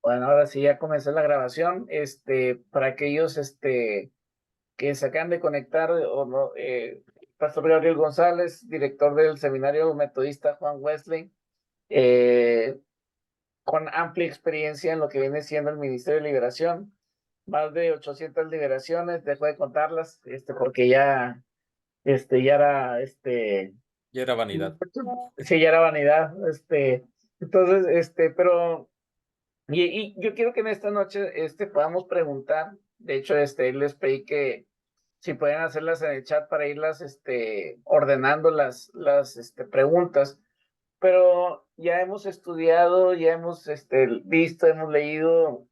Bueno, ahora sí ya comenzó la grabación. Para aquellos que se acaban de conectar o no, Pastor Gabriel González, director del Seminario Metodista Juan Wesley, eh, con amplia experiencia en lo que viene siendo el Ministerio de Liberación, más de 800 liberaciones, dejo de contarlas, porque ya era, Ya era vanidad. sí, ya era vanidad, entonces, pero y yo quiero que en esta noche podamos preguntar. De hecho, les pedí que si pueden hacerlas en el chat para irlas ordenando las preguntas. Pero ya hemos estudiado, ya hemos visto, hemos leído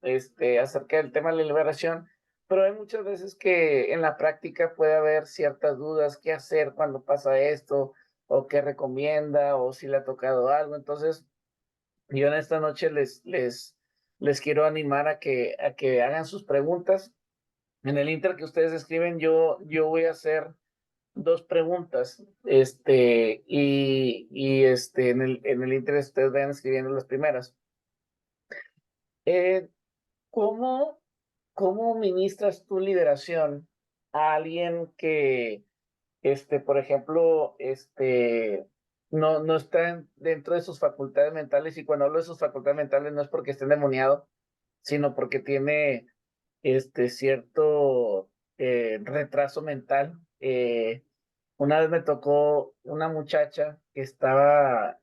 acerca del tema de la liberación, pero hay muchas veces que en la práctica puede haber ciertas dudas, qué hacer cuando pasa esto, o qué recomienda, o si le ha tocado algo. Entonces, yo en esta noche les quiero animar a que hagan sus preguntas. En el inter que ustedes escriben, yo voy a hacer dos preguntas, en el inter ustedes vayan escribiendo las primeras. Eh, ¿cómo, ¿Cómo ministras tu liberación a alguien que, por ejemplo, no está dentro de sus facultades mentales? Y cuando hablo de sus facultades mentales no es porque esté endemoniado, sino porque tiene cierto retraso mental. Una vez me tocó una muchacha que estaba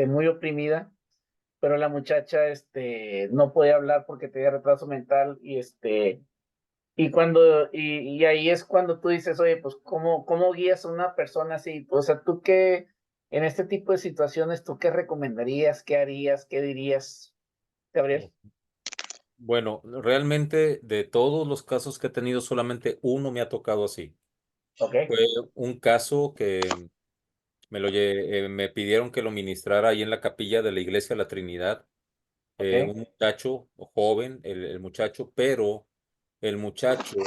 muy oprimida, pero la muchacha no podía hablar porque tenía retraso mental. Y ahí es cuando tú dices, oye, pues ¿cómo guías a una persona así? O sea, tú qué, en este tipo de situaciones, ¿tú qué recomendarías? ¿Qué harías? ¿Qué dirías, Gabriel? Bueno, realmente de todos los casos que he tenido, solamente uno me ha tocado así. Ok, Fue un caso que me pidieron que lo ministrara ahí en la capilla de la Iglesia de la Trinidad. ok. Un muchacho joven, el muchacho, pero el muchacho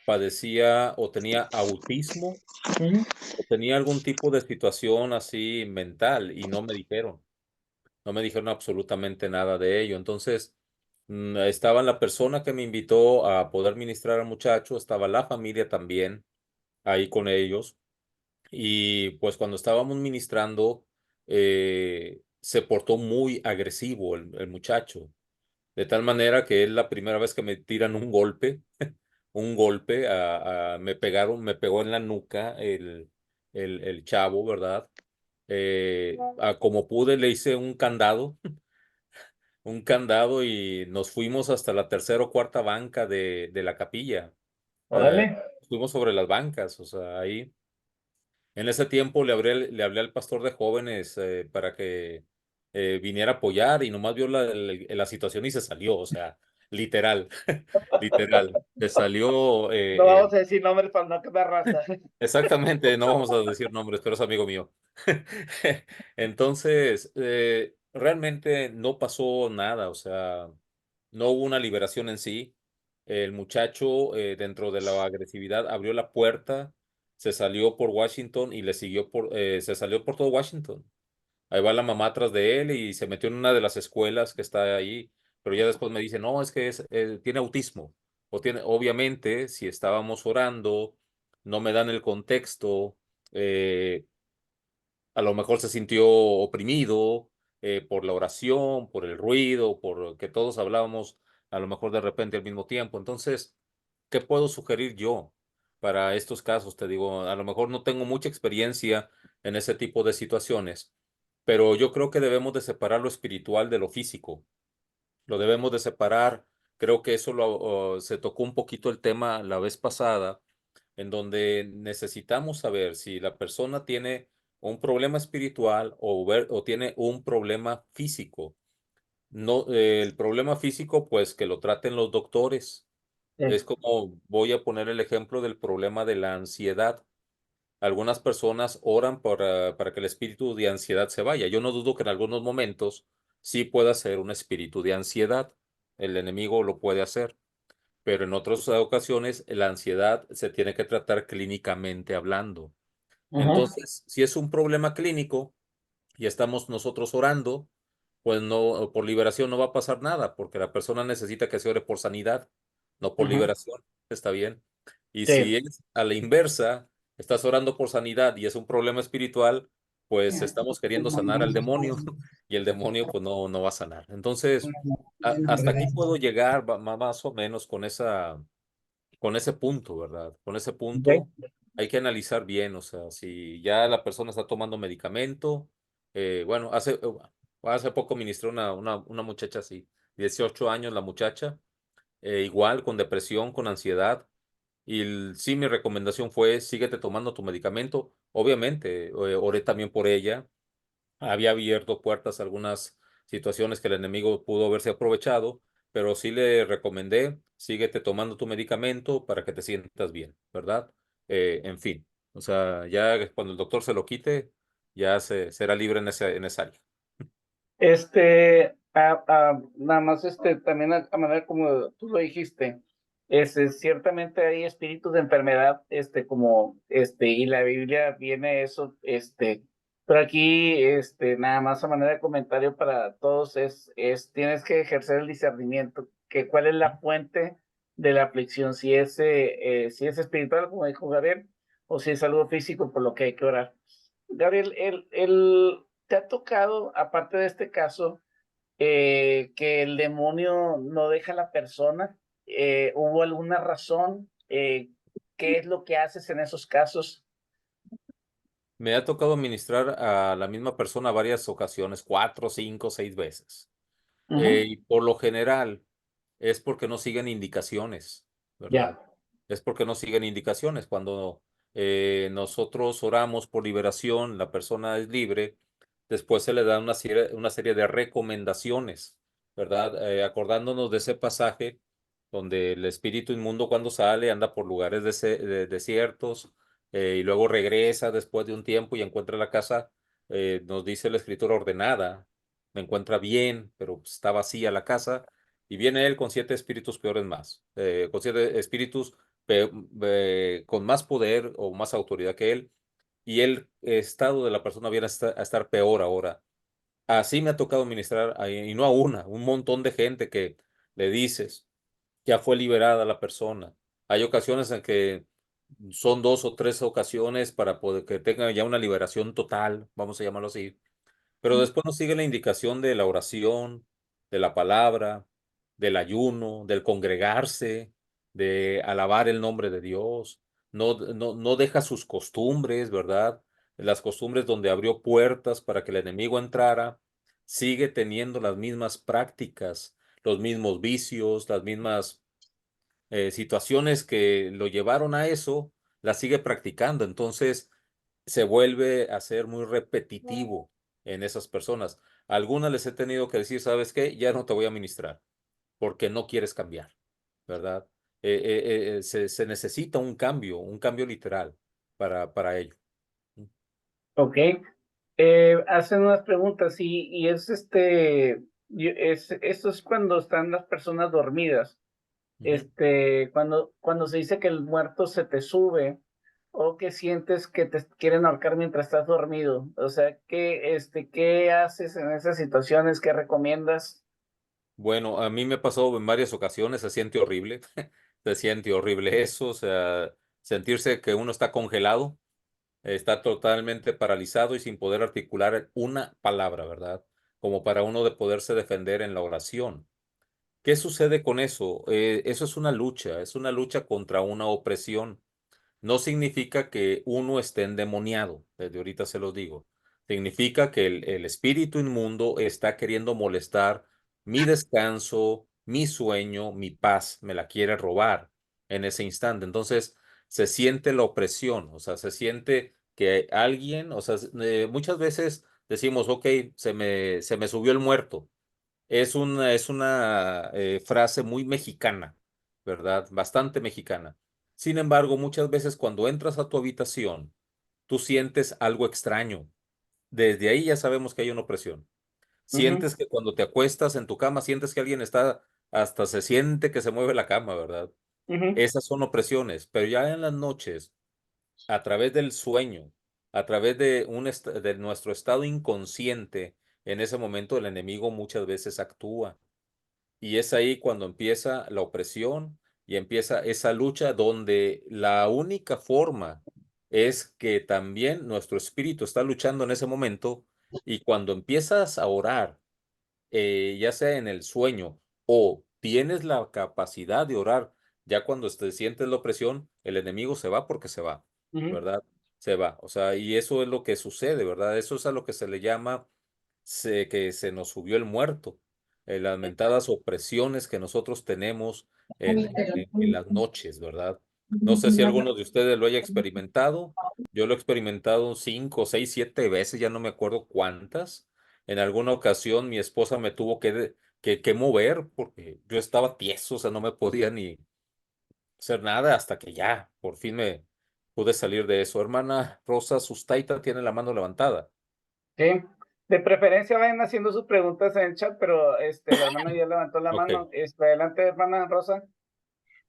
padecía o tenía autismo Ujú. o tenía algún tipo de situación así mental y no me dijeron absolutamente nada de ello. Entonces, estaba la persona que me invitó a poder ministrar al muchacho, estaba la familia también ahí con ellos. Y pues cuando estábamos ministrando, se portó muy agresivo el muchacho, de tal manera que es la primera vez que me tiran un golpe, me pegó en la nuca el chavo, ¿verdad? Como pude, le hice un candado y nos fuimos hasta la tercera o cuarta banca de la capilla. Órale, Eh, Fuimos sobre las bancas, o sea, ahí. En ese tiempo le hablé al pastor de jóvenes para que viniera a apoyar y nomás vio la situación y se salió, o sea, literal, literal. Se salió, no vamos a decir nombres para no quemar raza. exactamente, no vamos a decir nombres, pero es amigo mío. Entonces, realmente no pasó nada, o sea, no hubo una liberación en sí. El muchacho, dentro de la agresividad, abrió la puerta, se salió por Washington y se salió por todo Washington. Ahí va la mamá atrás de él y se metió en una de las escuelas que está ahí, pero ya después me dice, no, es que tiene autismo. Obviamente, si estábamos orando, no me dan el contexto, eh, a lo mejor se sintió oprimido por la oración, por el ruido, por que todos hablábamos a lo mejor de repente al mismo tiempo. Entonces, ¿qué puedo sugerir yo para estos casos? Te digo, a lo mejor no tengo mucha experiencia en ese tipo de situaciones, pero yo creo que debemos de separar lo espiritual de lo físico. Lo debemos de separar. Creo que eso se tocó un poquito el tema la vez pasada, en donde necesitamos saber si la persona tiene un problema espiritual o tiene un problema físico. No, el problema físico, pues que lo traten los doctores. Sí. Es como voy a poner el ejemplo del problema de la ansiedad. Algunas personas oran para que el espíritu de ansiedad se vaya. Yo no dudo que en algunos momentos sí pueda ser un espíritu de ansiedad. El enemigo lo puede hacer, pero en otras ocasiones la ansiedad se tiene que tratar clínicamente hablando. Ujú. Entonces, si es un problema clínico y estamos nosotros orando, pues no, por liberación no va a pasar nada, porque la persona necesita que se ore por sanidad, no por Ujú. liberación. Está bien. Y Sí. si es a la inversa, estás orando por sanidad y es un problema espiritual, pues estamos queriendo sanar al demonio y el demonio pues no va a sanar. Entonces, hasta aquí puedo llegar más o menos con ese punto, ¿verdad? Con ese punto Ok. hay que analizar bien, o sea, si ya la persona está tomando medicamento, bueno, hace poco ministré una muchacha así, 18 años la muchacha, igual con depresión, con ansiedad, y sí mi recomendación fue, síguete tomando tu medicamento, obviamente, oré también por ella, había abierto puertas a algunas situaciones que el enemigo pudo haberse aprovechado, pero sí le recomendé, síguete tomando tu medicamento para que te sientas bien, ¿verdad? En fin, o sea, ya cuando el doctor se lo quite, ya será libre en esa área. Nada más, también a manera como tú lo dijiste, ciertamente hay espíritus de enfermedad, y la Biblia viene eso, pero aquí, nada más a manera de comentario para todos tienes que ejercer el discernimiento, que cuál es la fuente de la aflicción, si es espiritual, como dijo Gabriel, o si es algo físico por lo que hay que orar. Gabriel, ¿te ha tocado, aparte de este caso, que el demonio no deja a la persona? ¿Hubo alguna razón? ¿Qué es lo que haces en esos casos? Me ha tocado ministrar a la misma persona varias ocasiones, 4, 5, 6 veces. Ujú. Y por lo general es porque no siguen indicaciones, ¿verdad? Ya. Es porque no siguen indicaciones. Cuando nosotros oramos por liberación, la persona es libre, después se le da una serie de recomendaciones, ¿verdad? Acordándonos de ese pasaje donde el espíritu inmundo cuando sale anda por lugares desiertos, y luego regresa después de un tiempo y encuentra la casa, nos dice la escritura ordenada, me encuentra bien, pero pues, está vacía la casa, y viene él con 7 espíritus peores más, con 7 espíritus con más poder o más autoridad que él, y el estado de la persona viene a estar peor ahora. Así me ha tocado ministrar, y no a una, un montón de gente que le dices, ya fue liberada la persona. Hay ocasiones en que son 2 o 3 ocasiones para poder que tenga ya una liberación total, vamos a llamarlo así, pero después nos sigue la indicación de la oración, de la palabra, del ayuno, del congregarse, de alabar el nombre de Dios. No deja sus costumbres, ¿verdad? Las costumbres donde abrió puertas para que el enemigo entrara, sigue teniendo las mismas prácticas, los mismos vicios, las mismas situaciones que lo llevaron a eso, las sigue practicando. Entonces, se vuelve a ser muy repetitivo en esas personas. A algunas les he tenido que decir, ¿sabes qué? Ya no te voy a ministrar porque no quieres cambiar, ¿verdad? Se necesita un cambio literal para ello. Ok. Hacen unas preguntas y esto es cuando están las personas dormidas. Ujú. Cuando se dice que el muerto se te sube o que sientes que te quieren ahorcar mientras estás dormido. O sea, ¿qué haces en esas situaciones? ¿Qué recomiendas? Bueno, a mí me pasó en varias ocasiones, se siente horrible, se siente horrible eso, o sea, sentirse que uno está congelado, está totalmente paralizado y sin poder articular una palabra, ¿verdad? Como para uno de poderse defender en la oración. ¿Qué sucede con eso? Eso es una lucha contra una opresión. No significa que uno esté endemoniado, desde ahorita se los digo. Significa que el espíritu inmundo está queriendo molestar mi descanso, mi sueño, mi paz, me la quiere robar en ese instante. Entonces, se siente la opresión, o sea, se siente que alguien, o sea, muchas veces decimos, ok, se me subió el muerto. Es una frase muy mexicana, ¿verdad? Bastante mexicana. Sin embargo, muchas veces cuando entras a tu habitación, tú sientes algo extraño. Desde ahí ya sabemos que hay una opresión. Ujú, Sientes que cuando te acuestas en tu cama, sientes que alguien está, hasta se siente que se mueve la cama, ¿verdad? ujú. Esas son opresiones, pero ya en las noches, a través del sueño, a través de nuestro estado inconsciente, en ese momento el enemigo muchas veces actúa. Y es ahí cuando empieza la opresión y empieza esa lucha donde la única forma es que también nuestro espíritu está luchando en ese momento y cuando empiezas a orar, ya sea en el sueño o tienes la capacidad de orar, ya cuando te sientes la opresión, el enemigo se va porque se va, Ujú. ¿verdad? Se va. O sea, y eso es lo que sucede, ¿verdad? Eso es a lo que se le llama que se nos subió el muerto. Las mentadas opresiones que nosotros tenemos en las noches, ¿verdad? No sé si alguno de ustedes lo haya experimentado. Yo lo he experimentado 5, 6, 7 veces, ya no me acuerdo cuántas. En alguna ocasión mi esposa me tuvo que mover porque yo estaba tieso, o sea, no me podía ni hacer nada hasta que ya, por fin me pude salir de eso. Hermana Rosa Sustaita tiene la mano levantada. Sí, de preferencia vayan haciendo sus preguntas en el chat, pero la hermana ya levantó la Ok. mano. Adelante, hermana Rosa.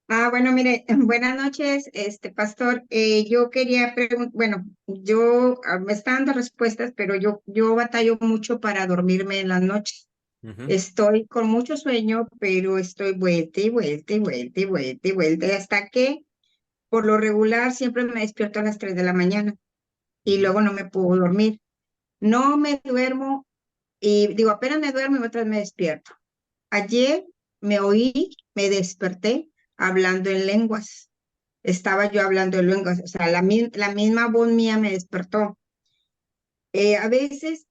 Bueno, mire, buenas noches, pastor. Yo quería preguntar, bueno, me está dando respuestas, pero yo batallo mucho para dormirme en las noches. Ujú. Estoy con mucho sueño, pero estoy vuelta y vuelta y vuelta y vuelta y vuelta, y hasta que, por lo regular, siempre me despierto a las 3 de la mañana y Ujú. luego no me puedo dormir. No me duermo y digo, apenas me duermo y otra vez me despierto. Ayer me desperté hablando en lenguas. Estaba yo hablando en lenguas, o sea, la misma voz mía me despertó. A veces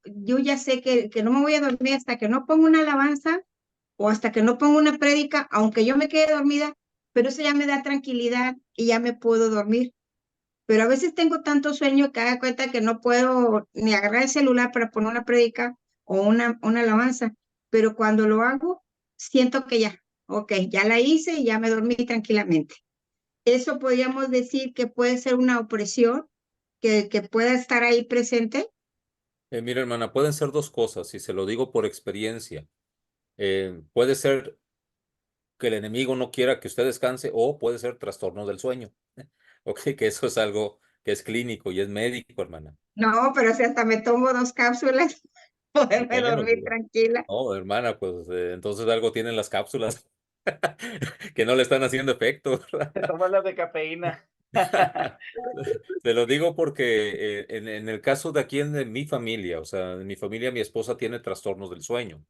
yo ya sé que no me voy a dormir hasta que no ponga una alabanza o hasta que no ponga una prédica, aunque yo me quede dormida, pero eso ya me da tranquilidad y ya me puedo dormir. Pero a veces tengo tanto sueño que haga cuenta que no puedo ni agarrar el celular para poner una prédica o una alabanza, pero cuando lo hago, siento que ya, ok, ya la hice y ya me dormí tranquilamente. Eso podríamos decir que puede ser una opresión que pueda estar ahí presente. Mira, hermana, pueden ser dos cosas, y se lo digo por experiencia. Puede ser que el enemigo no quiera que usted descanse o puede ser trastorno del sueño. Ok, que eso es algo que es clínico y es médico, hermana. No, pero si hasta me tomo 2 cápsulas, poderme Bueno, dormir tranquila. no, hermana, pues entonces algo tienen las cápsulas que no le están haciendo efecto, ¿verdad? Te tomas las de cafeína. Se lo digo porque en el caso de aquí en mi familia, o sea, en mi familia, mi esposa tiene trastornos del sueño.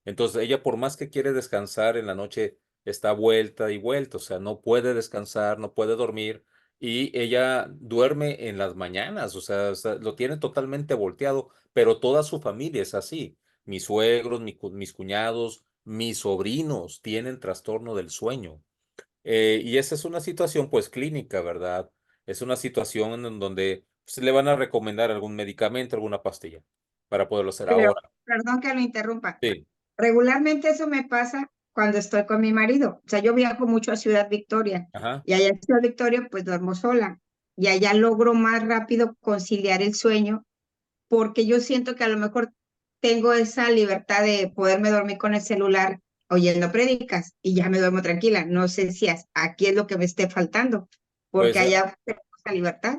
Entonces, ella por más que quiere descansar en la noche, está vuelta y vuelta, o sea, no puede descansar, no puede dormir y ella duerme en las mañanas, o sea, lo tiene totalmente volteado, pero toda su familia es así. Mis suegros, mis cuñados, mis sobrinos tienen trastorno del sueño. Y esa es una situación pues clínica, ¿verdad? Es una situación en donde se le van a recomendar algún medicamento, alguna pastilla para poderlo hacer Pero, ahora. perdón que lo interrumpa. Sí, Regularmente eso me pasa cuando estoy con mi marido. O sea, yo viajo mucho a Ciudad Victoria ajá. y allá en Ciudad Victoria pues duermo sola y allá logro más rápido conciliar el sueño porque yo siento que a lo mejor tengo esa libertad de poderme dormir con el celular oyendo prédicas y ya me duermo tranquila. No sé si aquí es lo que me esté faltando, porque Pues allá tengo esa libertad.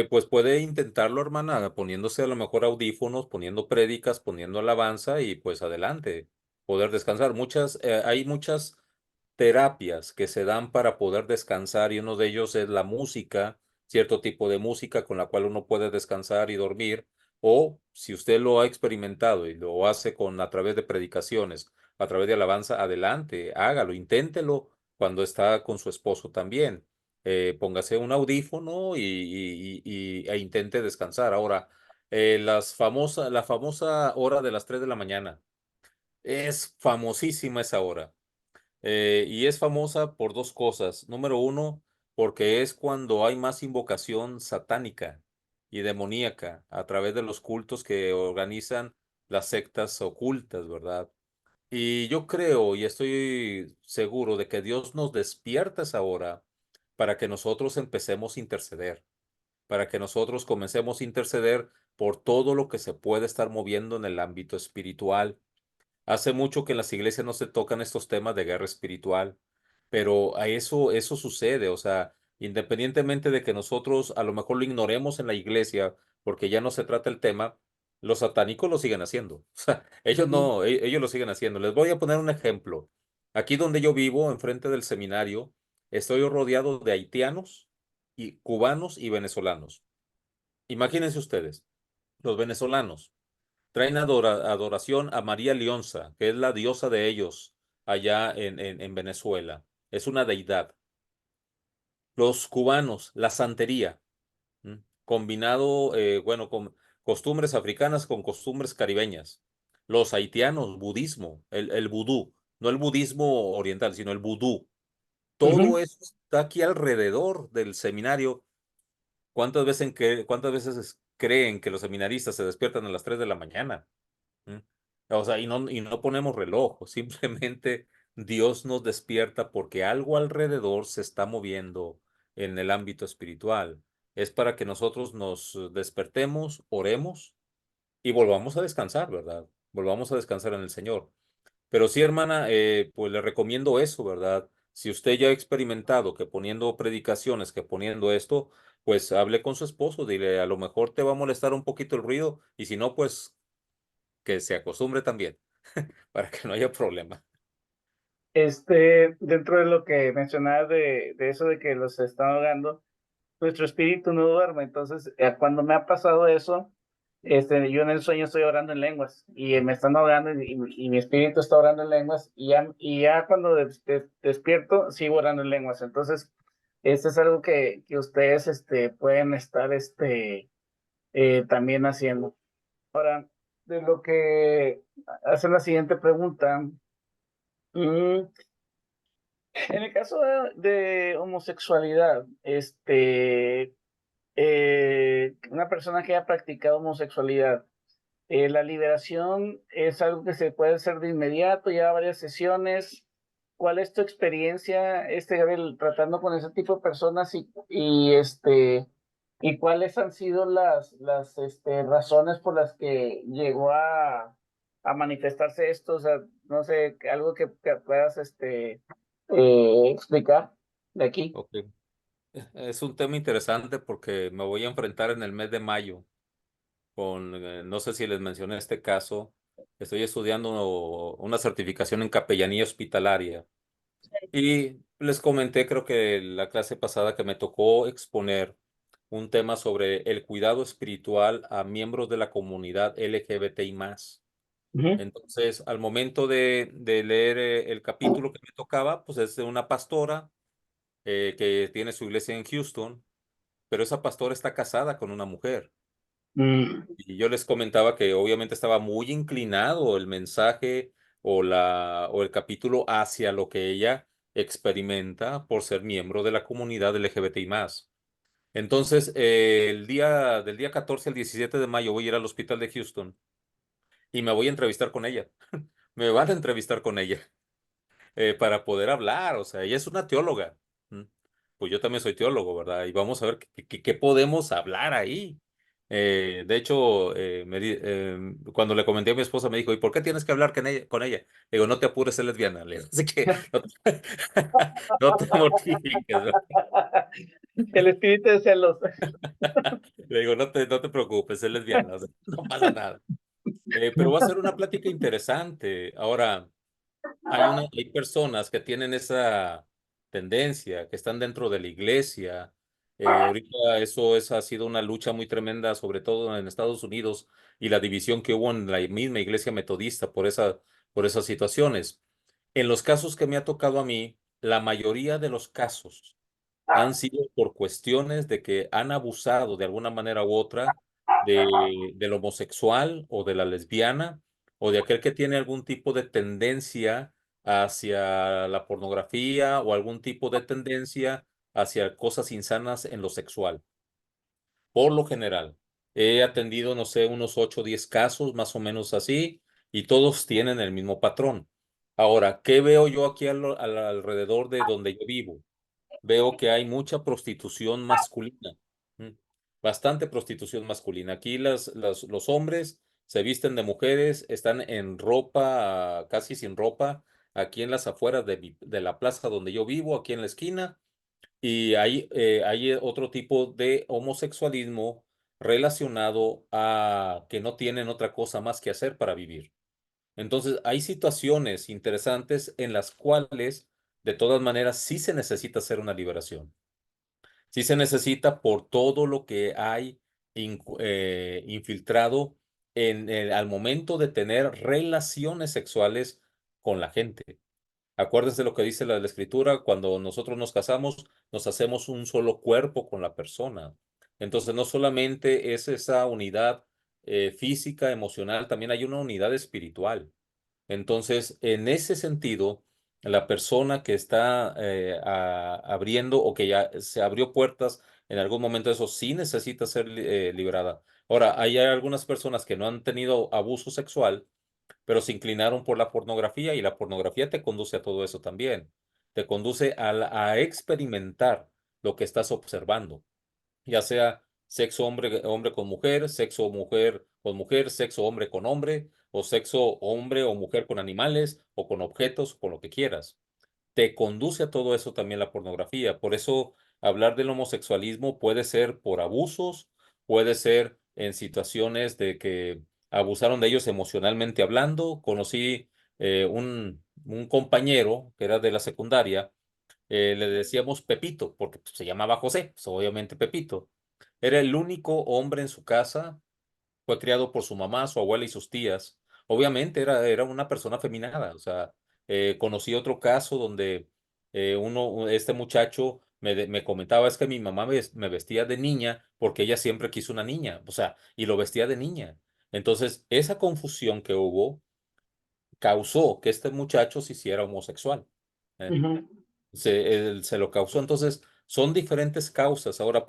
Pues puede intentarlo, hermana, poniéndose a lo mejor audífonos, poniendo prédicas, poniendo alabanza y pues adelante, poder descansar. Hay muchas terapias que se dan para poder descansar y uno de ellos es la música, cierto tipo de música con la cual uno puede descansar y dormir. O si usted lo ha experimentado y lo hace a través de predicaciones, a través de alabanza, adelante, hágalo, inténtelo cuando está con su esposo también. Póngase un audífono e intente descansar. Ahora, la famosa hora de las 3 de la mañana, es famosísima esa hora. Y es famosa por dos cosas. Número uno, porque es cuando hay más invocación satánica y demoníaca a través de los cultos que organizan las sectas ocultas, ¿verdad? Y yo creo y estoy seguro de que Dios nos despierta a esa hora para que nosotros empecemos a interceder, para que nosotros comencemos a interceder por todo lo que se puede estar moviendo en el ámbito espiritual. Hace mucho que en las iglesias no se tocan estos temas de guerra espiritual, pero eso sucede, o sea, independientemente de que nosotros a lo mejor lo ignoremos en la iglesia, porque ya no se trata el tema, los satánicos lo siguen haciendo. O sea, ellos Ujú. no, ellos lo siguen haciendo. Les voy a poner un ejemplo. Aquí donde yo vivo, enfrente del seminario, estoy rodeado de haitianos y cubanos y venezolanos. Imagínense ustedes, los venezolanos traen adoración a María Leonza, que es la diosa de ellos allá en Venezuela. Es una deidad. Los cubanos, la santería, ¿m? Combinado, bueno, con costumbres africanas con costumbres caribeñas. Los haitianos, budismo, el vudú, no el budismo oriental, sino el vudú. Todo Ujú. eso está aquí alrededor del seminario. ¿Cuántas veces creen que los seminaristas se despiertan a las 3 de la mañana? ¿Mm? O sea, y no ponemos reloj, simplemente Dios nos despierta porque algo alrededor se está moviendo en el ámbito espiritual. Es para que nosotros nos despertemos, oremos y volvamos a descansar, ¿verdad? Volvamos a descansar en el Señor. Pero sí, hermana, pues le recomiendo eso, ¿verdad? Si usted ya ha experimentado que poniendo predicaciones, que poniendo esto, pues hable con su esposo, dile, a lo mejor te va a molestar un poquito el ruido y si no, pues que se acostumbre también, para que no haya problema. Dentro de lo que mencionabas de eso de que los están ahogando, nuestro espíritu no duerme. Entonces, cuando me ha pasado eso, yo en el sueño estoy orando en lenguas y me están ahogando y mi espíritu está orando en lenguas y ya cuando despierto sigo orando en lenguas. Entonces, es algo que ustedes pueden estar también haciendo. Ahora, de lo que hace la siguiente pregunta. mm, en el caso de homosexualidad, una persona que haya practicado homosexualidad, la liberación es algo que se puede hacer de inmediato, lleva varias sesiones. ¿Cuál es tu experiencia, Gabriel, tratando con ese tipo de personas y cuáles han sido las razones por las que llegó a manifestarse esto? O sea, no sé, algo que puedas explicar de aquí. Ok. Es un tema interesante porque me voy a enfrentar en el mes de mayo no sé si les mencioné este caso, estoy estudiando una certificación en capellanía hospitalaria y les comenté, creo que la clase pasada que me tocó exponer un tema sobre el cuidado espiritual a miembros de la comunidad LGBTI más. Ujú. Entonces, al momento de leer el capítulo que me tocaba, pues es de una pastora que tiene su iglesia en Houston, pero esa pastora está casada con una mujer. Mm. Y yo les comentaba que obviamente estaba muy inclinado el mensaje o el capítulo hacia lo que ella experimenta por ser miembro de la comunidad LGBTI más. Entonces, del día 14 al 17 de mayo voy a ir al hospital de Houston y me voy a entrevistar con ella. Me van a entrevistar con ella para poder hablar. O sea, ella es una teóloga. ¿M? Pues yo también soy teólogo, ¿verdad? Y vamos a ver qué podemos hablar ahí. De hecho, cuando le comenté a mi esposa, me dijo, ¿y por qué tienes que hablar con ella? Le digo, no te apures, es lesbiana. Le digo, así que no te mortifiques, ¿no? El espíritu de celos. Le digo, no te preocupes, es lesbiana, o sea, no pasa nada. Pero va a ser una plática interesante. Ahora, hay personas que tienen esa tendencia, que están dentro de la iglesia. Ahorita ha sido una lucha muy tremenda, sobre todo en Estados Unidos, y la división que hubo en la misma iglesia metodista por esas situaciones. En los casos que me ha tocado a mí, la mayoría de los casos han sido por cuestiones de que han abusado de alguna manera u otra del homosexual o de la lesbiana o de aquel que tiene algún tipo de tendencia hacia la pornografía o algún tipo de tendencia hacia cosas insanas en lo sexual. Por lo general, he atendido, no sé, unos 8 o 10 casos, más o menos así, y todos tienen el mismo patrón. Ahora, ¿qué veo yo aquí alrededor de donde yo vivo? Veo que hay mucha prostitución masculina, ¿m? Bastante prostitución masculina. Aquí los hombres se visten de mujeres, están en ropa, casi sin ropa, aquí en las afueras de la plaza donde yo vivo, aquí en la esquina, y hay otro tipo de homosexualismo relacionado a que no tienen otra cosa más que hacer para vivir. Entonces, hay situaciones interesantes en las cuales, de todas maneras, sí se necesita hacer una liberación. Sí se necesita por todo lo que hay infiltrado al momento de tener relaciones sexuales con la gente. Acuérdense lo que dice la Escritura, cuando nosotros nos casamos, nos hacemos un solo cuerpo con la persona. Entonces, no solamente es esa unidad física, emocional, también hay una unidad espiritual. Entonces, en ese sentido, la persona que está abriendo o que ya se abrió puertas en algún momento, eso sí necesita ser liberada. Ahora, hay algunas personas que no han tenido abuso sexual, pero se inclinaron por la pornografía y la pornografía te conduce a todo eso también. Te conduce a experimentar lo que estás observando, ya sea sexo hombre, hombre con mujer, sexo mujer con mujer, sexo hombre con hombre, o sexo hombre o mujer con animales, o con objetos, con lo que quieras. Te conduce a todo eso también la pornografía. Por eso hablar del homosexualismo puede ser por abusos, puede ser en situaciones de que abusaron de ellos emocionalmente hablando. Conocí un compañero que era de la secundaria, le decíamos Pepito, porque pues, se llamaba José, pues, obviamente Pepito. Era el único hombre en su casa, fue criado por su mamá, su abuela y sus tías. Obviamente era una persona afeminada, o sea, conocí otro caso donde este muchacho me comentaba, es que mi mamá me vestía de niña porque ella siempre quiso una niña, o sea, y lo vestía de niña. Entonces, esa confusión que hubo causó que este muchacho se hiciera homosexual. ¿Eh? Ujú. Se lo causó. Entonces, son diferentes causas. Ahora,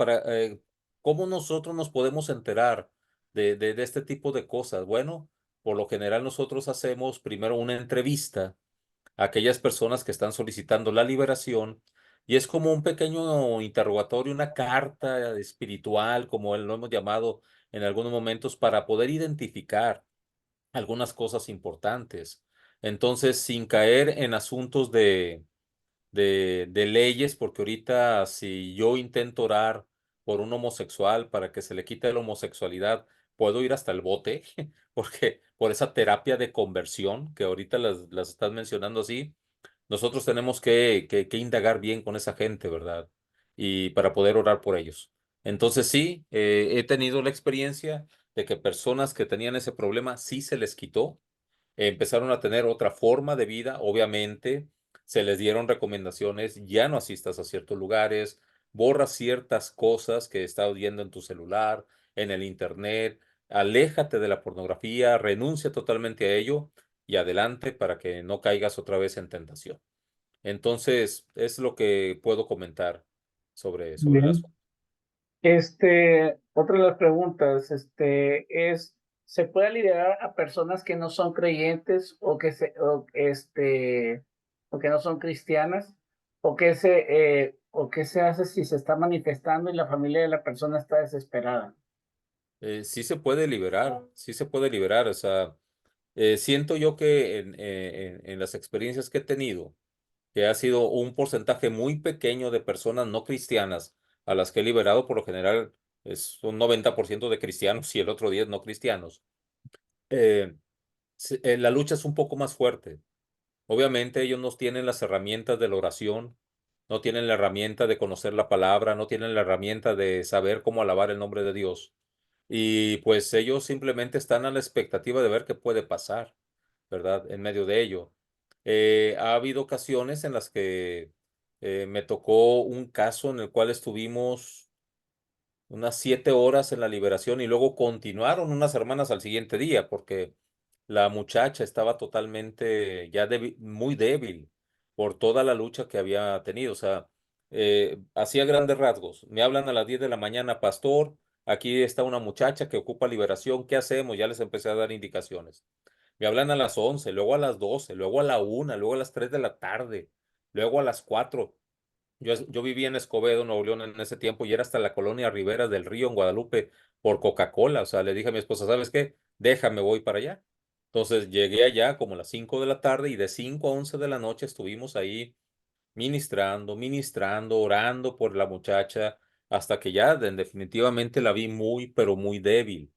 ¿cómo nosotros nos podemos enterar de este tipo de cosas? Bueno, por lo general nosotros hacemos primero una entrevista a aquellas personas que están solicitando la liberación y es como un pequeño interrogatorio, una carta espiritual, como él lo hemos llamado en algunos momentos, para poder identificar algunas cosas importantes. Entonces, sin caer en asuntos de leyes, porque ahorita si yo intento orar por un homosexual para que se le quite la homosexualidad, puedo ir hasta el bote, porque por esa terapia de conversión que ahorita las estás mencionando así, nosotros tenemos que indagar bien con esa gente, ¿verdad? Y para poder orar por ellos. Entonces sí, he tenido la experiencia de que personas que tenían ese problema sí se les quitó, empezaron a tener otra forma de vida, obviamente, se les dieron recomendaciones, ya no asistas a ciertos lugares, borra ciertas cosas que estás viendo en tu celular, en el internet, aléjate de la pornografía, renuncia totalmente a ello y adelante para que no caigas otra vez en tentación. Entonces, es lo que puedo comentar sobre el Bien. asunto. Otra de las preguntas, ¿se puede liderar a personas que no son creyentes o que no son cristianas? ¿O qué se hace si se está manifestando y la familia de la persona está desesperada? Sí se puede liberar, sí se puede liberar, o sea, siento yo que en las experiencias que he tenido, que ha sido un porcentaje muy pequeño de personas no cristianas a las que he liberado, por lo general es un 90% de cristianos y el otro 10 no cristianos. Eh, la lucha es un poco más fuerte. Obviamente ellos no tienen las herramientas de la oración, no tienen la herramienta de conocer la palabra, no tienen la herramienta de saber cómo alabar el nombre de Dios. Y pues ellos simplemente están a la expectativa de ver qué puede pasar, ¿verdad? En medio de ello. Ha habido ocasiones en las que me tocó un caso en el cual estuvimos unas 7 horas en la liberación y luego continuaron unas hermanas al siguiente día porque la muchacha estaba totalmente ya muy débil por toda la lucha que había tenido. O sea, hacía grandes rasgos. Me hablan a las 10 de la mañana, pastor, aquí está una muchacha que ocupa liberación, ¿qué hacemos? Ya les empecé a dar indicaciones. Me hablan a las 11, luego a las 12, luego a la 1, luego a las 3 de la tarde, luego a las 4. Yo vivía en Escobedo, Nuevo León en ese tiempo y era hasta la colonia Rivera del Río en Guadalupe por Coca-Cola. O sea, le dije a mi esposa, ¿sabes qué? Déjame, voy para allá. Entonces llegué allá como a las 5 de la tarde y de 5 a 11 de la noche estuvimos ahí ministrando, orando por la muchacha. hasta que ya definitivamente la vi muy, pero muy débil.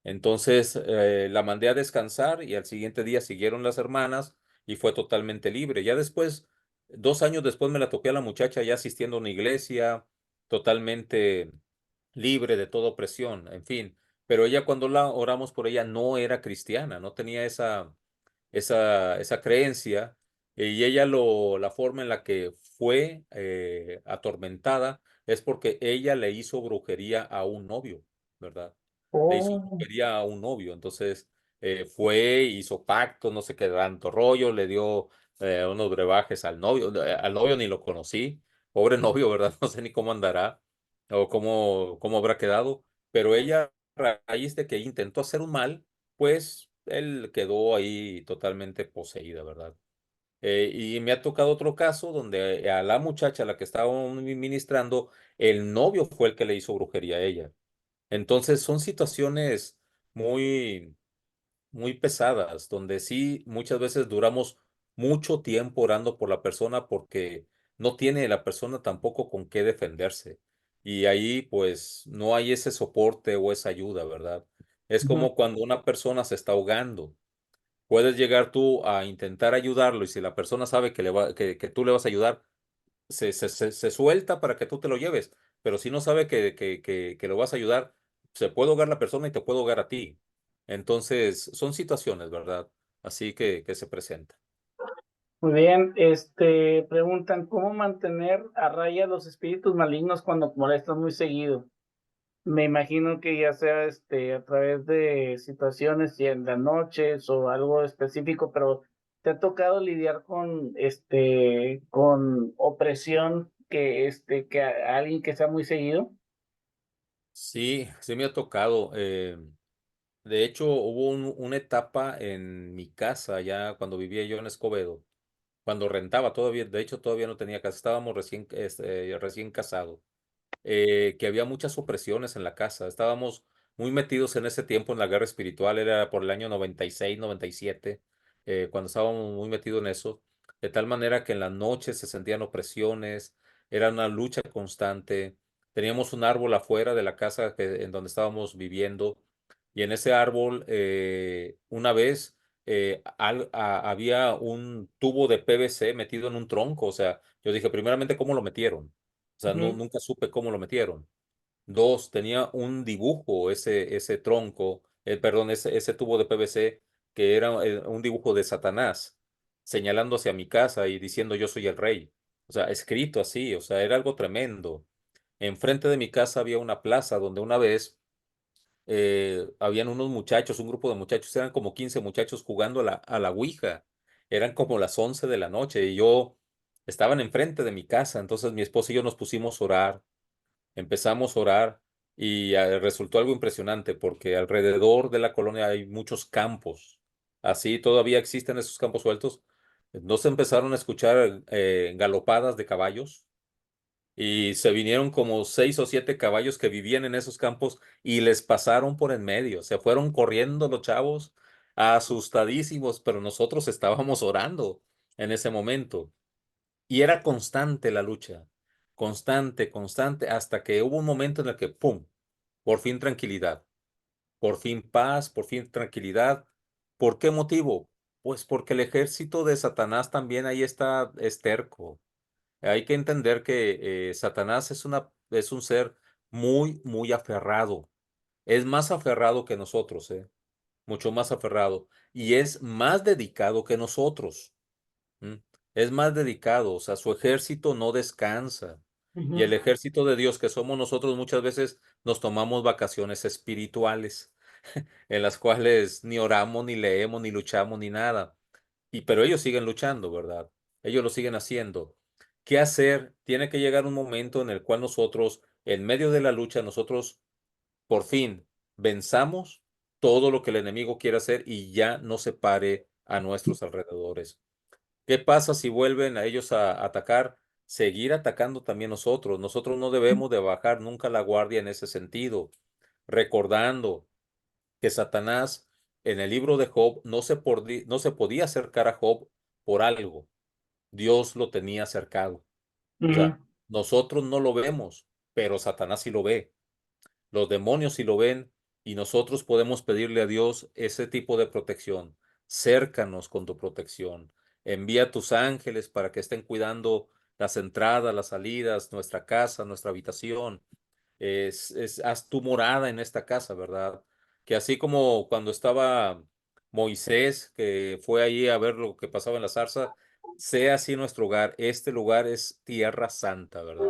Entonces la mandé a descansar y al siguiente día siguieron las hermanas y fue totalmente libre. Ya después, 2 años después me la toqué a la muchacha ya asistiendo a una iglesia, totalmente libre de toda opresión, en fin. Pero ella cuando la oramos por ella no era cristiana, no tenía esa creencia, y ella la forma en la que fue atormentada es porque ella le hizo brujería a un novio, ¿verdad? Le hizo Oh, brujería a un novio, entonces fue, hizo pacto, no sé qué tanto rollo, le dio unos brebajes al novio ni lo conocí, pobre novio, ¿verdad? No sé ni cómo andará o cómo habrá quedado, pero ella, a raíz de que intentó hacer un mal, pues él quedó ahí totalmente poseída, ¿verdad? Y me ha tocado otro caso donde a la muchacha a la que estaba ministrando, el novio fue el que le hizo brujería a ella. Entonces son situaciones muy, muy pesadas, donde sí muchas veces duramos mucho tiempo orando por la persona porque no tiene la persona tampoco con qué defenderse. Y ahí pues no hay ese soporte o esa ayuda, ¿verdad? Es ujú. como cuando una persona se está ahogando. Puedes llegar tú a intentar ayudarlo y si la persona sabe que tú le vas a ayudar, se suelta para que tú te lo lleves. Pero si no sabe que lo vas a ayudar, se puede ahogar la persona y te puede ahogar a ti. Entonces, son situaciones, ¿verdad? Así que se presentan. Muy bien, preguntan cómo mantener a raya los espíritus malignos cuando molestan muy seguido. Me imagino que ya sea a través de situaciones y en las noches o algo específico, pero ¿te ha tocado lidiar con con opresión que a alguien que sea muy seguido? Sí, sí me ha tocado. De hecho, hubo una etapa en mi casa, ya cuando vivía yo en Escobedo, cuando rentaba todavía, de hecho todavía no tenía casa, estábamos recién casados. Que había muchas opresiones en la casa. Estábamos muy metidos en ese tiempo en la guerra espiritual, era por el año 96, 97, cuando estábamos muy metidos en eso, de tal manera que en las noches se sentían opresiones, era una lucha constante. Teníamos un árbol afuera de la casa en donde estábamos viviendo, y en ese árbol, una vez, había un tubo de PVC metido en un tronco. O sea, yo dije, primeramente, ¿cómo lo metieron? O sea, Ujú, nunca supe cómo lo metieron. Dos, tenía un dibujo ese tronco, perdón, ese tubo de PVC, que era un dibujo de Satanás, señalando hacia mi casa y diciendo yo soy el rey. O sea, escrito así, o sea, era algo tremendo. Enfrente de mi casa había una plaza donde una vez habían unos muchachos, un grupo de muchachos, eran como 15 muchachos jugando a la Ouija. Eran como las 11 de la noche y estaban enfrente de mi casa. Entonces mi esposa y yo nos pusimos a orar, empezamos a orar y resultó algo impresionante porque alrededor de la colonia hay muchos campos. Así todavía existen esos campos sueltos. No se empezaron a escuchar galopadas de caballos y se vinieron como 6 o 7 caballos que vivían en esos campos y les pasaron por en medio. Se fueron corriendo los chavos, asustadísimos, pero nosotros estábamos orando en ese momento. Y era constante la lucha, constante, constante, hasta que hubo un momento en el que, ¡pum!, por fin tranquilidad, por fin paz, por fin tranquilidad. ¿Por qué motivo? Pues porque el ejército de Satanás también ahí está, es terco. Hay que entender que Satanás es un ser muy, muy aferrado. Es más aferrado que nosotros, mucho más aferrado. Y es más dedicado que nosotros. ¿M? Es más dedicado, o sea, su ejército no descansa. Y el ujú. ejército de Dios que somos nosotros muchas veces nos tomamos vacaciones espirituales en las cuales ni oramos, ni leemos, ni luchamos, ni nada. Pero ellos siguen luchando, ¿verdad? Ellos lo siguen haciendo. ¿Qué hacer? Tiene que llegar un momento en el cual nosotros, en medio de la lucha, nosotros por fin venzamos todo lo que el enemigo quiere hacer y ya no se pare a nuestros alrededores. ¿Qué pasa si vuelven a ellos a atacar? Seguir atacando también nosotros. Nosotros no debemos de bajar nunca la guardia en ese sentido, recordando que Satanás en el libro de Job no se podía acercar a Job por algo. Dios lo tenía cercado. O sea, Ujú. nosotros no lo vemos, pero Satanás sí lo ve. Los demonios sí lo ven y nosotros podemos pedirle a Dios ese tipo de protección. Cércanos con tu protección. Envía tus ángeles para que estén cuidando las entradas, las salidas, nuestra casa, nuestra habitación. Haz tu morada en esta casa, ¿verdad? Que así como cuando estaba Moisés, que fue ahí a ver lo que pasaba en la zarza, sea así nuestro hogar. Este lugar es tierra santa, ¿verdad?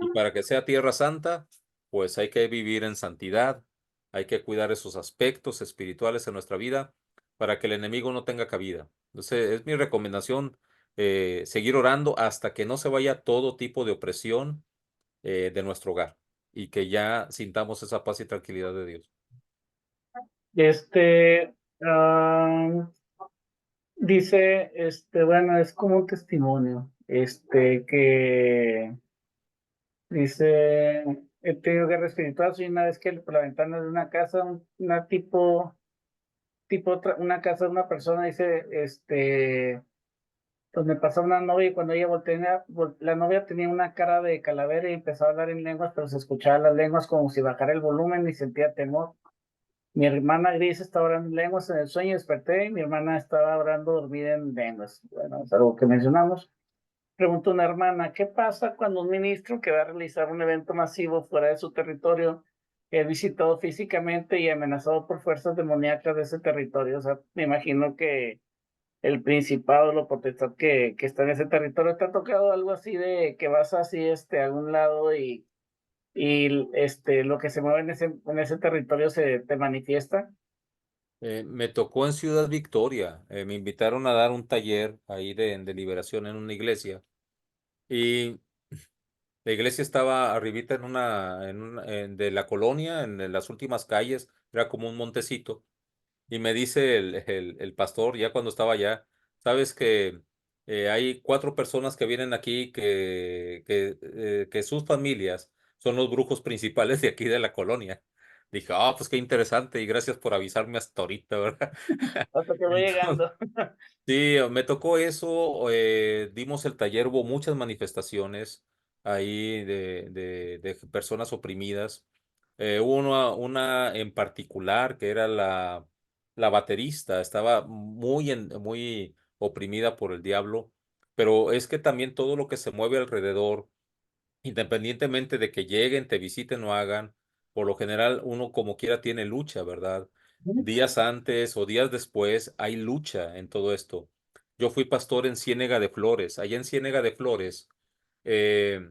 Y para que sea tierra santa, pues hay que vivir en santidad, hay que cuidar esos aspectos espirituales en nuestra vida para que el enemigo no tenga cabida. Entonces, es mi recomendación seguir orando hasta que no se vaya todo tipo de opresión de nuestro hogar y que ya sintamos esa paz y tranquilidad de Dios. Este, ah, dice, bueno, es como un testimonio, que dice, he tenido guerra espiritual, soy una vez que por la ventana de una casa, una una casa de una persona, dice, pues me pasó una novia y cuando ella voltea, la novia tenía una cara de calavera y empezó a hablar en lenguas, pero se escuchaba las lenguas como si bajara el volumen y sentía temor. Mi hermana Gris estaba orando en lenguas en el sueño, desperté y mi hermana estaba orando dormida en lenguas. Bueno, es algo que mencionamos. Pregunta una hermana, ¿qué pasa cuando un ministro que va a realizar un evento masivo fuera de su territorio es visitado físicamente y amenazado por fuerzas demoníacas de ese territorio? O sea, me imagino que el principado, la potestad que está en ese territorio, ¿te ha tocado algo así de que vas así, a algún lado y lo que se mueve en ese territorio se te manifiesta? Me tocó en Ciudad Victoria, me invitaron a dar un taller ahí de liberación en una iglesia y la iglesia estaba arribita de la colonia, en las últimas calles, era como un montecito. Y me dice el pastor, ya cuando estaba allá, sabes que hay 4 personas que vienen aquí que sus familias son los brujos principales de aquí de la colonia. Dije, pues qué interesante y gracias por avisarme hasta ahorita, ¿verdad? Hasta que voy Entonces, llegando. sí, me tocó eso, dimos el taller, hubo muchas manifestaciones ahí de personas oprimidas. Hubo una en particular que era la baterista, estaba muy oprimida por el diablo, pero es que también todo lo que se mueve alrededor, independientemente de que lleguen, te visiten o hagan, por lo general uno como quiera tiene lucha, ¿verdad? Días antes o días después hay lucha en todo esto. Yo fui pastor en Ciénega de Flores. Allá en Ciénega de Flores, eh,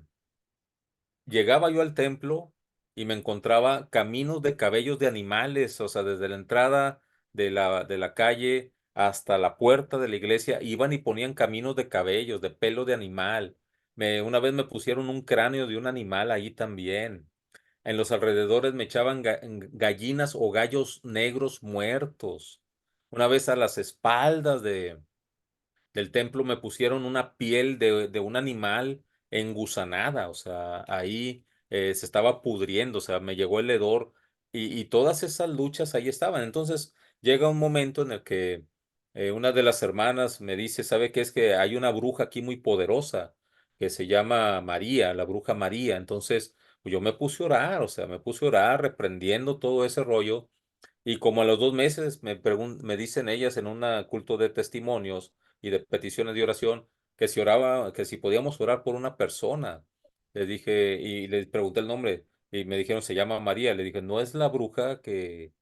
llegaba yo al templo y me encontraba caminos de cabellos de animales, o sea, desde la entrada de la calle hasta la puerta de la iglesia, iban y ponían caminos de cabellos, de pelo de animal. Una vez me pusieron un cráneo de un animal ahí también. En los alrededores me echaban gallinas o gallos negros muertos. Una vez a las espaldas del templo me pusieron una piel de un animal engusanada, o sea, ahí se estaba pudriendo, o sea, me llegó el hedor y todas esas luchas ahí estaban. Entonces llega un momento en el que una de las hermanas me dice, ¿sabe qué? Es que hay una bruja aquí muy poderosa que se llama María, la bruja María. Entonces pues, yo me puse a orar, o sea, me puse a orar reprendiendo todo ese rollo. Y como a los 2 meses me dicen ellas en un culto de testimonios y de peticiones de oración que si podíamos orar por una persona. Les dije, y les pregunté el nombre, y me dijeron, se llama María. Le dije, ¿no es la bruja que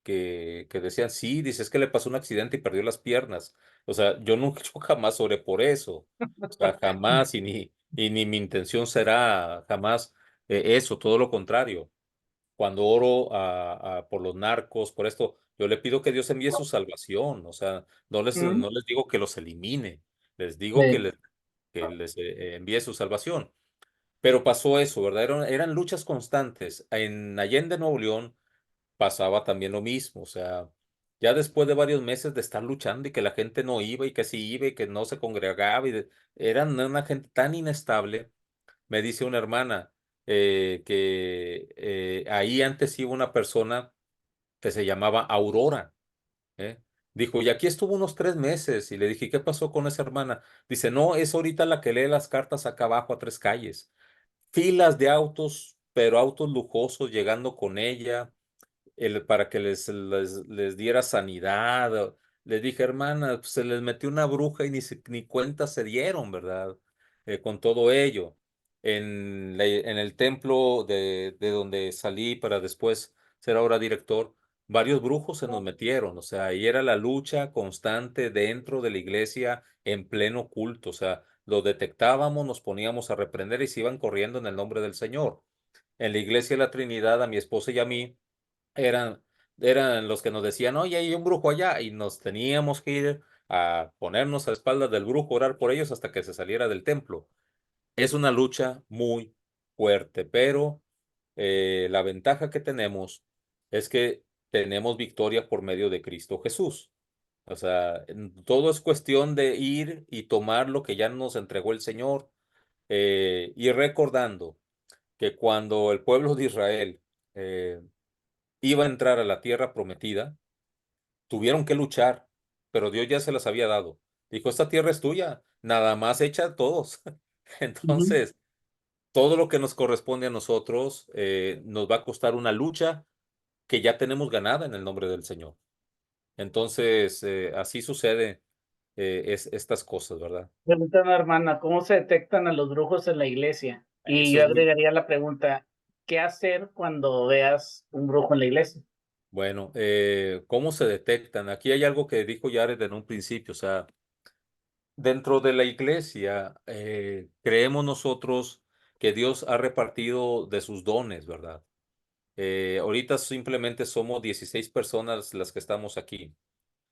decían? Sí, dice, es que le pasó un accidente y perdió las piernas. O sea, yo nunca, yo jamás oré por eso. O sea, jamás, y ni mi intención será jamás eso, todo lo contrario. Cuando oro por los narcos, por esto, yo le pido que Dios envíe su salvación. O sea, no les digo que los elimine, les digo que Sí. les envíe su salvación. Pero pasó eso, ¿verdad? Eran luchas constantes. En Allende, Nuevo León, pasaba también lo mismo. O sea, ya después de varios meses de estar luchando y que la gente no iba y que sí iba y que no se congregaba, eran una gente tan inestable. Me dice una hermana que ahí antes iba una persona que se llamaba Aurora. ¿Eh? Dijo, y aquí estuvo unos 3 meses. Y le dije, ¿qué pasó con esa hermana? Dice, no, es ahorita la que lee las cartas acá abajo a 3 calles. Filas de autos pero autos lujosos llegando con ella, para que les diera sanidad. Les dije, hermana, pues, se les metió una bruja y ni cuenta se dieron, ¿verdad? Con todo ello. En el templo de donde salí para después ser ahora director, varios brujos se nos metieron, o sea, y era la lucha constante dentro de la iglesia en pleno culto, o sea, lo detectábamos, nos poníamos a reprender y se iban corriendo en el nombre del Señor. En la iglesia de la Trinidad, a mi esposa y a mí, eran, eran los que nos decían, oye, hay un brujo allá, y nos teníamos que ir a ponernos a espaldas del brujo, orar por ellos hasta que se saliera del templo. Es una lucha muy fuerte, pero la ventaja que tenemos es que tenemos victoria por medio de Cristo Jesús. O sea, todo es cuestión de ir y tomar lo que ya nos entregó el Señor, y recordando que cuando el pueblo de Israel eh, iba a entrar a la tierra prometida, tuvieron que luchar, pero Dios ya se las había dado. Dijo, esta tierra es tuya, nada más echa a todos. Ujú. Entonces, todo lo que nos corresponde a nosotros nos va a costar una lucha que ya tenemos ganada en el nombre del Señor. Entonces, así sucede estas cosas, ¿verdad? Pregunta una hermana, ¿cómo se detectan a los brujos en la iglesia? Y Eso yo es muy agregaría la pregunta, ¿qué hacer cuando veas un brujo en la iglesia? bueno. ¿Cómo se detectan? Aquí hay algo que dijo Jared en un principio, o sea, dentro de la iglesia, creemos nosotros que Dios ha repartido de sus dones, ¿verdad? Ahorita simplemente somos 16 personas las que estamos aquí.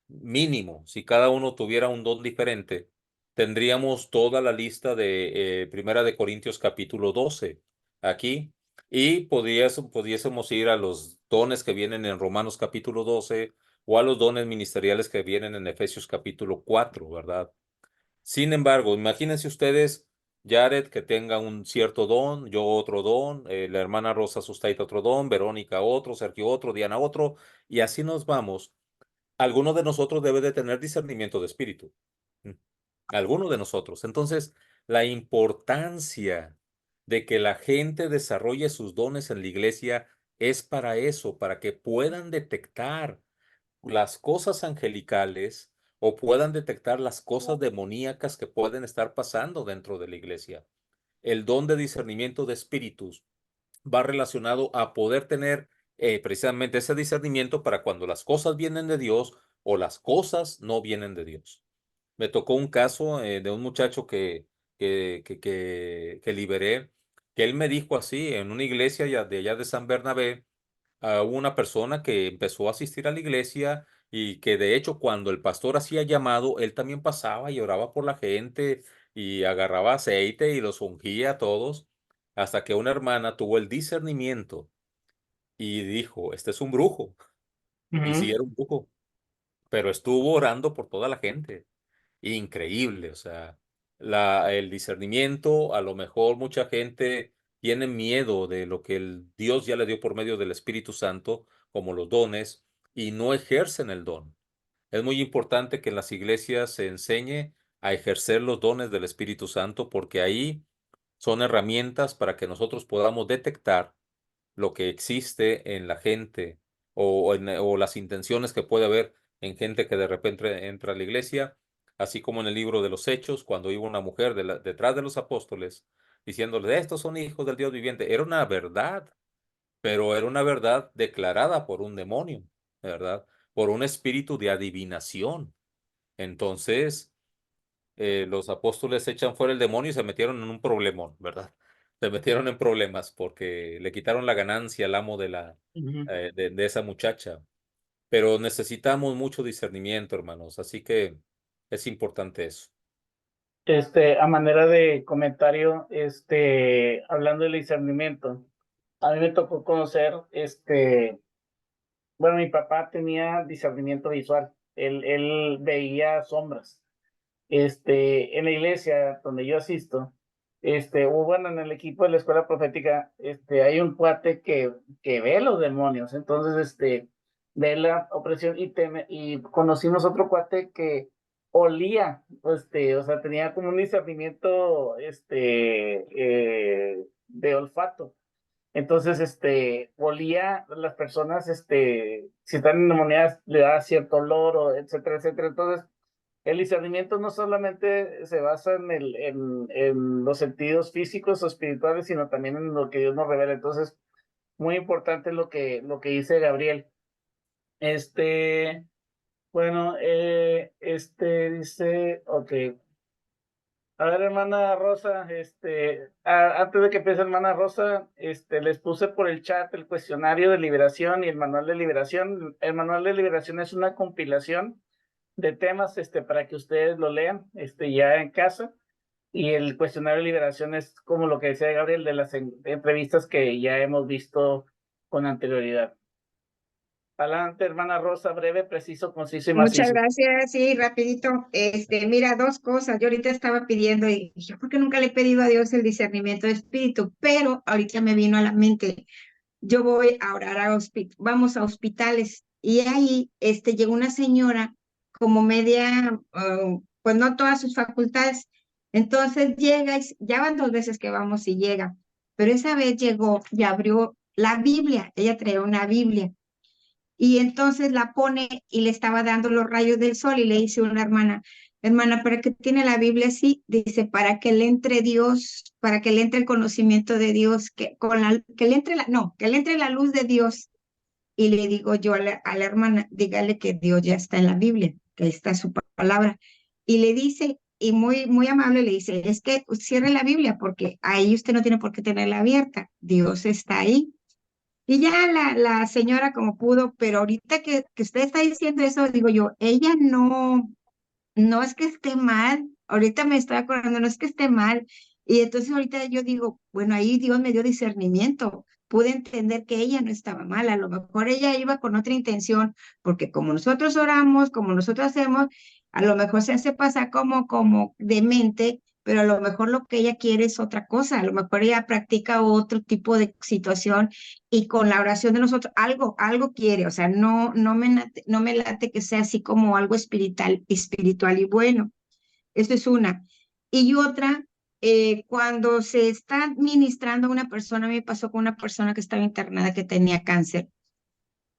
Mínimo, si cada uno tuviera un don diferente, tendríamos toda la lista de Primera de Corintios capítulo 12 aquí, y pudiésemos ir a los dones que vienen en Romanos capítulo 12 o a los dones ministeriales que vienen en Efesios capítulo 4, ¿verdad? Sin embargo, imagínense ustedes, Jared, que tenga un cierto don, yo otro don, la hermana Rosa Sustaita otro don, Verónica otro, Sergio otro, Diana otro, y así nos vamos. Alguno de nosotros debe de tener discernimiento de espíritu. Mm. Alguno de nosotros. Entonces, la importancia de que la gente desarrolle sus dones en la iglesia es para eso, para que puedan detectar las cosas angelicales o puedan detectar las cosas demoníacas que pueden estar pasando dentro de la iglesia. El don de discernimiento de espíritus va relacionado a poder tener precisamente ese discernimiento para cuando las cosas vienen de Dios o las cosas no vienen de Dios. Me tocó un caso de un muchacho que liberé, que él me dijo así, en una iglesia de allá de San Bernabé, a una persona que empezó a asistir a la iglesia y que de hecho cuando el pastor hacía llamado, él también pasaba y oraba por la gente y agarraba aceite y los ungía a todos, hasta que una hermana tuvo el discernimiento y dijo, este es un brujo. Y sí Ujú. era un brujo, pero estuvo orando por toda la gente. Increíble, o sea, el discernimiento, a lo mejor mucha gente tiene miedo de lo que el Dios ya le dio por medio del Espíritu Santo, como los dones, y no ejercen el don. Es muy importante que en las iglesias se enseñe a ejercer los dones del Espíritu Santo, porque ahí son herramientas para que nosotros podamos detectar lo que existe en la gente o las intenciones que puede haber en gente que de repente entra a la iglesia, así como en el libro de los Hechos, cuando iba una mujer detrás de los apóstoles diciéndoles, estos son hijos del Dios viviente. Era una verdad, pero era una verdad declarada por un demonio, ¿verdad? Por un espíritu de adivinación. Entonces, los apóstoles echan fuera el demonio y se metieron en un problemón, ¿verdad? Se metieron en problemas porque le quitaron la ganancia al amo Ujú. de esa muchacha. Pero necesitamos mucho discernimiento, hermanos, así que es importante eso. A manera de comentario, hablando del discernimiento, a mí me tocó conocer, bueno, mi papá tenía discernimiento visual, él veía sombras. En la iglesia donde yo asisto, o bueno, en el equipo de la escuela profética, hay un cuate que ve los demonios, entonces, ve la opresión y conocimos otro cuate que olía, o sea, tenía como un discernimiento, de olfato. Entonces, olía a las personas, si están endemoniadas, le da cierto olor, o etcétera, etcétera. Entonces, el discernimiento no solamente se basa en los sentidos físicos o espirituales, sino también en lo que Dios nos revela. Entonces, muy importante lo que dice Gabriel. Bueno, dice, ok. A ver, hermana Rosa, antes de que empiece, hermana Rosa, les puse por el chat el cuestionario de liberación y el manual de liberación. El manual de liberación es una compilación de temas, para que ustedes lo lean, ya en casa. Y el cuestionario de liberación es como lo que decía Gabriel de las entrevistas que ya hemos visto con anterioridad. Adelante, hermana Rosa, breve, preciso, conciso y Muchas macizo. gracias, sí, rapidito. Mira, dos cosas. Yo ahorita estaba pidiendo y yo porque nunca le he pedido a Dios el discernimiento de espíritu, pero ahorita me vino a la mente. Yo voy a orar vamos a hospitales y ahí llegó una señora como media, pues no todas sus facultades. Entonces llega, ya van 2 veces que vamos y llega, pero esa vez llegó y abrió la Biblia. Ella traía una Biblia y entonces la pone y le estaba dando los rayos del sol y le dice una hermana, ¿para qué tiene la Biblia así? Dice, para que le entre Dios, para que le entre el conocimiento de Dios, que le entre que le entre la luz de Dios. Y le digo yo a la hermana, dígale que Dios ya está en la Biblia, que ahí está su palabra. Y le dice, y muy, muy amable le dice, es que cierre la Biblia porque ahí usted no tiene por qué tenerla abierta, Dios está ahí. Y ya la señora como pudo, pero ahorita que usted está diciendo eso, digo yo, ella no es que esté mal, ahorita me estoy acordando, no es que esté mal. Y entonces ahorita yo digo, bueno, ahí Dios me dio discernimiento, pude entender que ella no estaba mal, a lo mejor ella iba con otra intención, porque como nosotros oramos, como nosotros hacemos, a lo mejor se hace pasar como demente, pero a lo mejor lo que ella quiere es otra cosa, a lo mejor ella practica otro tipo de situación y con la oración de nosotros algo quiere, o sea, no me late que sea así como algo espiritual y bueno. Eso es una. Y otra, cuando se está ministrando a una persona, me pasó con una persona que estaba internada que tenía cáncer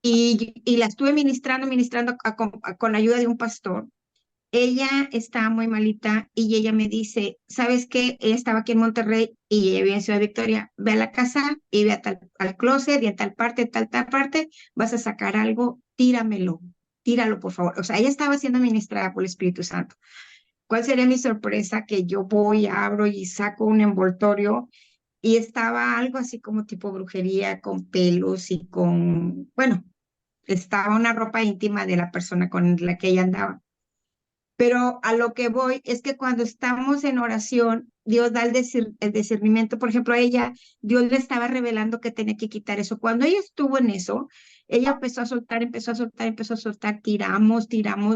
y la estuve ministrando con ayuda de un pastor. Ella estaba muy malita y ella me dice, ¿sabes qué? Ella estaba aquí en Monterrey y ella vive en Ciudad Victoria. Ve a la casa y ve al closet y en tal parte, vas a sacar algo, tíralo por favor. O sea, ella estaba siendo ministrada por el Espíritu Santo. ¿Cuál sería mi sorpresa? Que yo voy, abro y saco un envoltorio y estaba algo así como tipo brujería, con pelos y bueno, estaba una ropa íntima de la persona con la que ella andaba. Pero a lo que voy es que cuando estamos en oración, Dios da el discernimiento. Por ejemplo, a ella, Dios le estaba revelando que tenía que quitar eso. Cuando ella estuvo en eso, ella empezó a soltar, tiramos.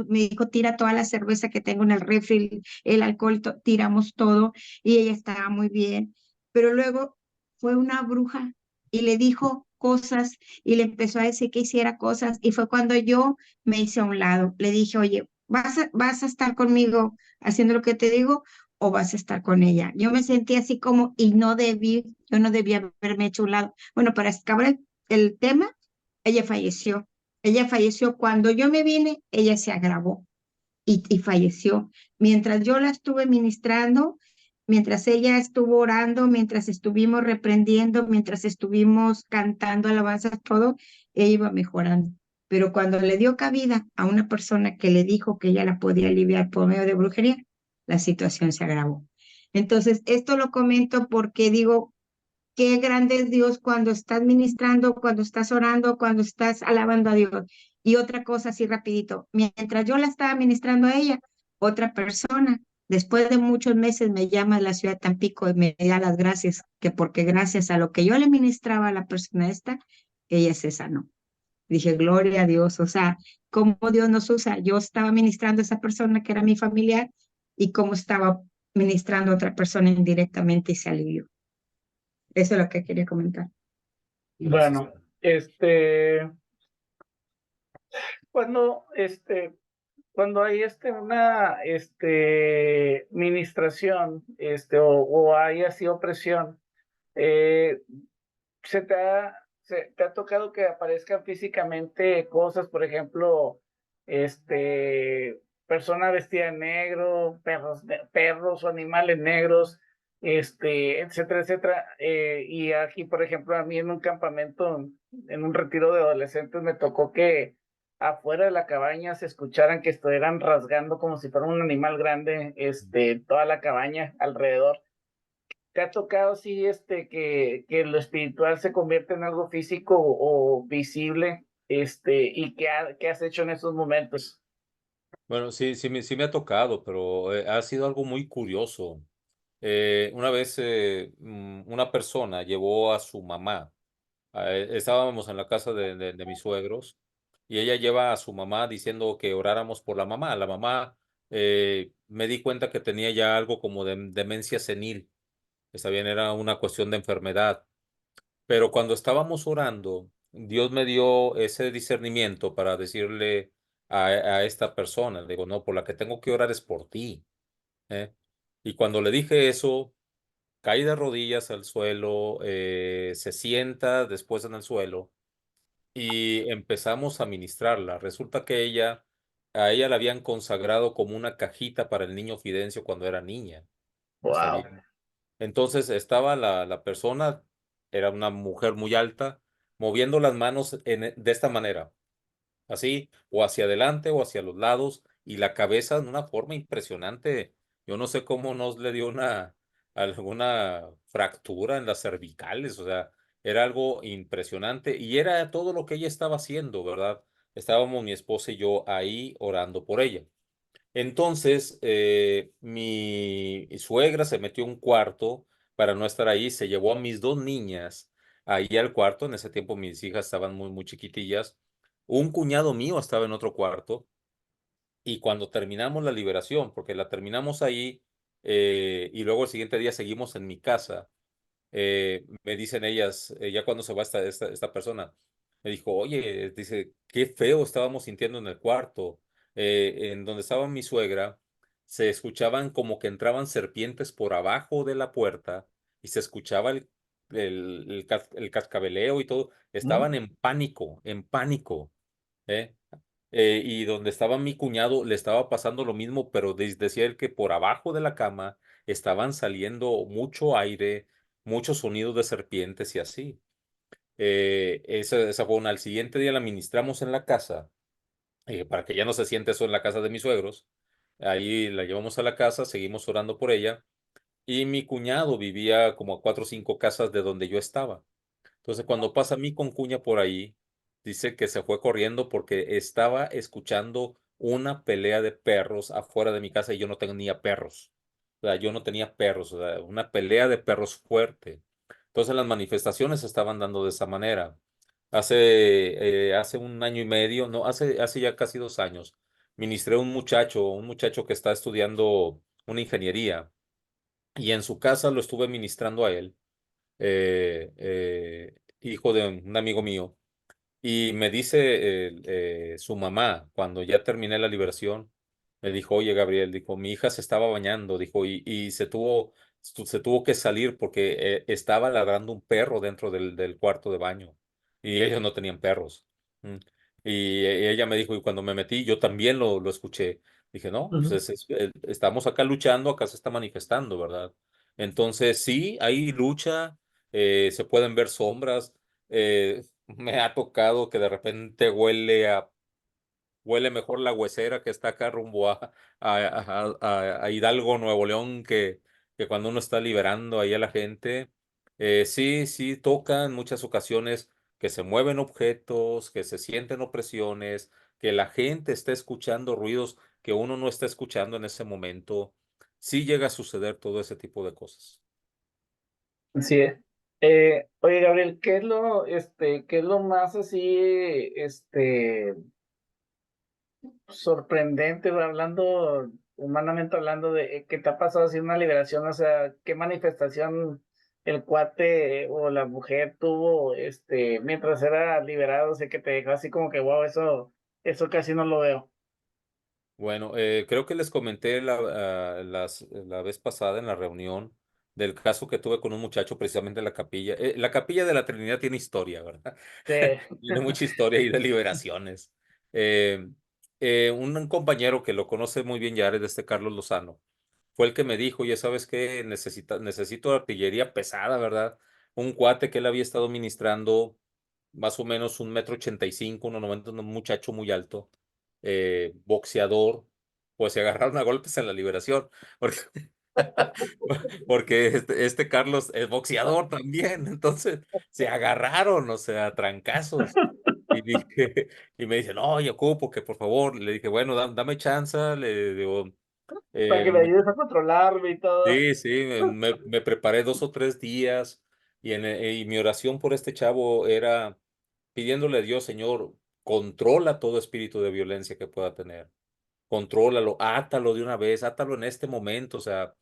Me dijo, tira toda la cerveza que tengo en el refri, el alcohol, tiramos todo. Y ella estaba muy bien. Pero luego fue una bruja y le dijo cosas y le empezó a decir que hiciera cosas. Y fue cuando yo me hice a un lado. Le dije, oye, ¿vas a estar conmigo haciendo lo que te digo o vas a estar con ella? Yo me sentí así como y yo no debía haberme hecho a un lado. Bueno, para acabar el tema, ella falleció. Ella falleció cuando yo me vine, ella se agravó y falleció. Mientras yo la estuve ministrando, mientras ella estuvo orando, mientras estuvimos reprendiendo, mientras estuvimos cantando alabanzas, todo, ella iba mejorando. Pero cuando le dio cabida a una persona que le dijo que ella la podía aliviar por medio de brujería, la situación se agravó. Entonces, esto lo comento porque digo, qué grande es Dios cuando estás ministrando, cuando estás orando, cuando estás alabando a Dios. Y otra cosa así rapidito, mientras yo la estaba ministrando a ella, otra persona, después de muchos meses me llama de la ciudad de Tampico y me da las gracias, que porque gracias a lo que yo le ministraba a la persona esta, ella se sanó. Dije, gloria a Dios, o sea, cómo Dios nos usa. Yo estaba ministrando a esa persona que era mi familiar y cómo estaba ministrando a otra persona indirectamente y se alivió. Eso es lo que quería comentar. Bueno, cuando, cuando hay una ministración, o hay así opresión, ¿Te ha tocado que aparezcan físicamente cosas, por ejemplo, persona vestida de negro, perros o animales negros, etcétera, etcétera? Y aquí, por ejemplo, a mí en un campamento, en un retiro de adolescentes, me tocó que afuera de la cabaña se escucharan que estuvieran rasgando como si fuera un animal grande, toda la cabaña alrededor. ¿Te ha tocado sí que lo espiritual se convierte en algo físico o visible? ¿Y qué has hecho en esos momentos? Bueno, sí, sí me ha tocado, pero ha sido algo muy curioso. Una vez una persona llevó a su mamá. Estábamos en la casa de mis suegros y ella lleva a su mamá diciendo que oráramos por la mamá. La mamá, me di cuenta que tenía ya algo como de demencia senil. Está bien, era una cuestión de enfermedad. Pero cuando estábamos orando, Dios me dio ese discernimiento para decirle a esta persona, le digo, no, por la que tengo que orar es por ti. ¿Eh? Y cuando le dije eso, cae de rodillas al suelo, se sienta después en el suelo y empezamos a ministrarla. Resulta que a ella la habían consagrado como una cajita para el niño Fidencio cuando era niña. Está Wow. bien. Entonces estaba la persona, era una mujer muy alta, moviendo las manos de esta manera, así, o hacia adelante o hacia los lados, y la cabeza de una forma impresionante. Yo no sé cómo nos le dio alguna fractura en las cervicales, o sea, era algo impresionante y era todo lo que ella estaba haciendo, ¿verdad? Estábamos mi esposa y yo ahí orando por ella. Entonces, mi suegra se metió a un cuarto para no estar ahí, se llevó a mis dos niñas ahí al cuarto. En ese tiempo mis hijas estaban muy chiquitillas. Un cuñado mío estaba en otro cuarto y cuando terminamos la liberación, porque la terminamos ahí, y luego el siguiente día seguimos en mi casa, me dicen ellas, ya cuando se va esta persona, me dijo, oye, dice, qué feo estábamos sintiendo en el cuarto. En donde estaba mi suegra, se escuchaban como que entraban serpientes por abajo de la puerta y se escuchaba el cascabeleo y todo. Ujú. Estaban en pánico, ¿eh? Y donde estaba mi cuñado le estaba pasando lo mismo, pero decía él que por abajo de la cama estaban saliendo mucho aire, muchos sonidos de serpientes y así. Esa fue una. Al siguiente día la ministramos en la casa, para que ya no se siente eso en la casa de mis suegros. Ahí la llevamos a la casa, seguimos orando por ella. Y mi cuñado vivía como a 4 o 5 casas de donde yo estaba. Entonces, cuando pasa mi concuña por ahí, dice que se fue corriendo porque estaba escuchando una pelea de perros afuera de mi casa y yo no tenía perros. O sea, yo no tenía perros, o sea, una pelea de perros fuerte. Entonces, las manifestaciones se estaban dando de esa manera. Hace un año y medio, no, hace ya casi 2 años, ministré a un muchacho que está estudiando una ingeniería y en su casa lo estuve ministrando a él, hijo de un amigo mío, y me dice su mamá, cuando ya terminé la liberación, me dijo, oye, Gabriel, dijo, mi hija se estaba bañando, dijo, y se tuvo que salir porque estaba ladrando un perro dentro del cuarto de baño, y ellos no tenían perros. Mm. Y ella me dijo, y cuando me metí, yo también lo escuché. Dije, no, pues Ujú. estamos acá luchando, acá se está manifestando, ¿verdad? Entonces, sí, hay lucha, se pueden ver sombras. Me ha tocado que de repente huele mejor la huesera que está acá rumbo a Hidalgo, Nuevo León, que cuando uno está liberando ahí a la gente. Sí, sí, toca en muchas ocasiones que se mueven objetos, que se sienten opresiones, que la gente está escuchando ruidos que uno no está escuchando en ese momento. Sí llega a suceder todo ese tipo de cosas. Así es. Oye, Gabriel, qué es lo más así, sorprendente, güey, hablando, humanamente hablando de que te ha pasado así una liberación? O sea, ¿qué manifestación el cuate o la mujer tuvo, mientras era liberado? Sé que te dejó así como que, wow, eso casi no lo veo. Bueno, creo que les comenté la vez pasada en la reunión del caso que tuve con un muchacho precisamente en la capilla. La capilla de la Trinidad tiene historia, ¿verdad? Sí. Tiene mucha historia y de liberaciones. Eh, un compañero que lo conoce muy bien, Jared, Carlos Lozano, fue el que me dijo, ya sabes que necesito artillería pesada, ¿verdad? Un cuate que él había estado ministrando más o menos 1,85 m, 1,90 m, un muchacho muy alto, boxeador, pues se agarraron a golpes en la liberación, porque, porque Carlos es boxeador también, entonces se agarraron, o sea, a trancazos. Y dije, y me dice, no, yo ocupo que por favor, le dije, bueno, dame chance, le digo, Para que el me ayudes a controlarme y todo. sí, sí, me preparé 2 o 3 días y mi oración por este chavo era pidiéndole a Dios, Señor, controla todo espíritu de violencia que pueda tener, contrólalo, átalo de una vez, átalo en este momento, o sea,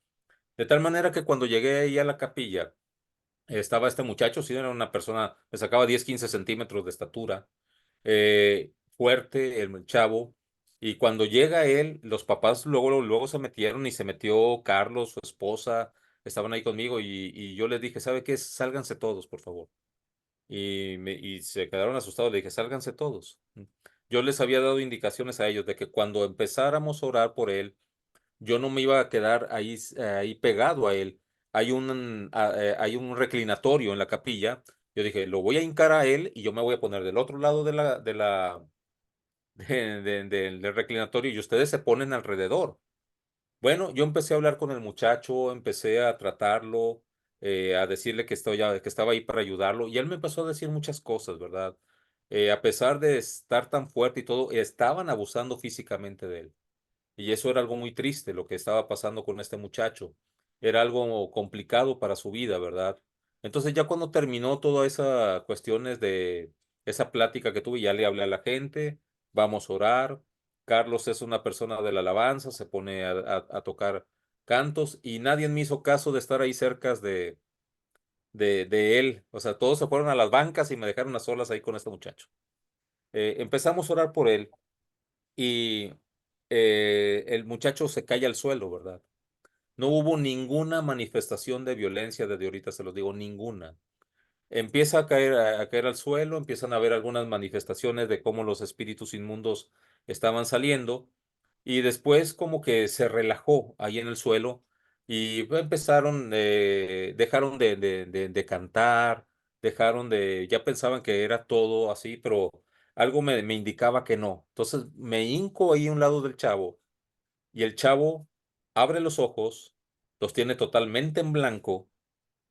de tal manera que cuando llegué ahí a la capilla, estaba este muchacho, sí, era una persona, me sacaba 10, 15 centímetros de estatura, fuerte, el chavo. Y cuando llega él, los papás luego se metieron y se metió Carlos, su esposa, estaban ahí conmigo y yo les dije, ¿sabe qué? Sálganse todos, por favor. Y se quedaron asustados, le dije, sálganse todos. Yo les había dado indicaciones a ellos de que cuando empezáramos a orar por él, yo no me iba a quedar ahí pegado a él. Hay un reclinatorio en la capilla. Yo dije, lo voy a hincar a él y yo me voy a poner del otro lado del reclinatorio y ustedes se ponen alrededor. Bueno, yo empecé a hablar con el muchacho, empecé a tratarlo, a decirle que estaba ahí para ayudarlo y él me empezó a decir muchas cosas, ¿verdad? A pesar de estar tan fuerte y todo, estaban abusando físicamente de él. Y eso era algo muy triste, lo que estaba pasando con este muchacho. Era algo complicado para su vida, ¿verdad? Entonces ya cuando terminó toda esa cuestiones de esa plática que tuve, ya le hablé a la gente, vamos a orar. Carlos es una persona de la alabanza, se pone a tocar cantos y nadie me hizo caso de estar ahí cerca de él. O sea, todos se fueron a las bancas y me dejaron a solas ahí con este muchacho. Empezamos a orar por él y el muchacho se cae al suelo, ¿verdad? No hubo ninguna manifestación de violencia desde ahorita, se los digo, ninguna. Empieza a caer al suelo, empiezan a haber algunas manifestaciones de cómo los espíritus inmundos estaban saliendo y después como que se relajó ahí en el suelo y dejaron de cantar, ya pensaban que era todo así, pero algo me indicaba que no. Entonces me hinco ahí a un lado del chavo y el chavo abre los ojos, los tiene totalmente en blanco,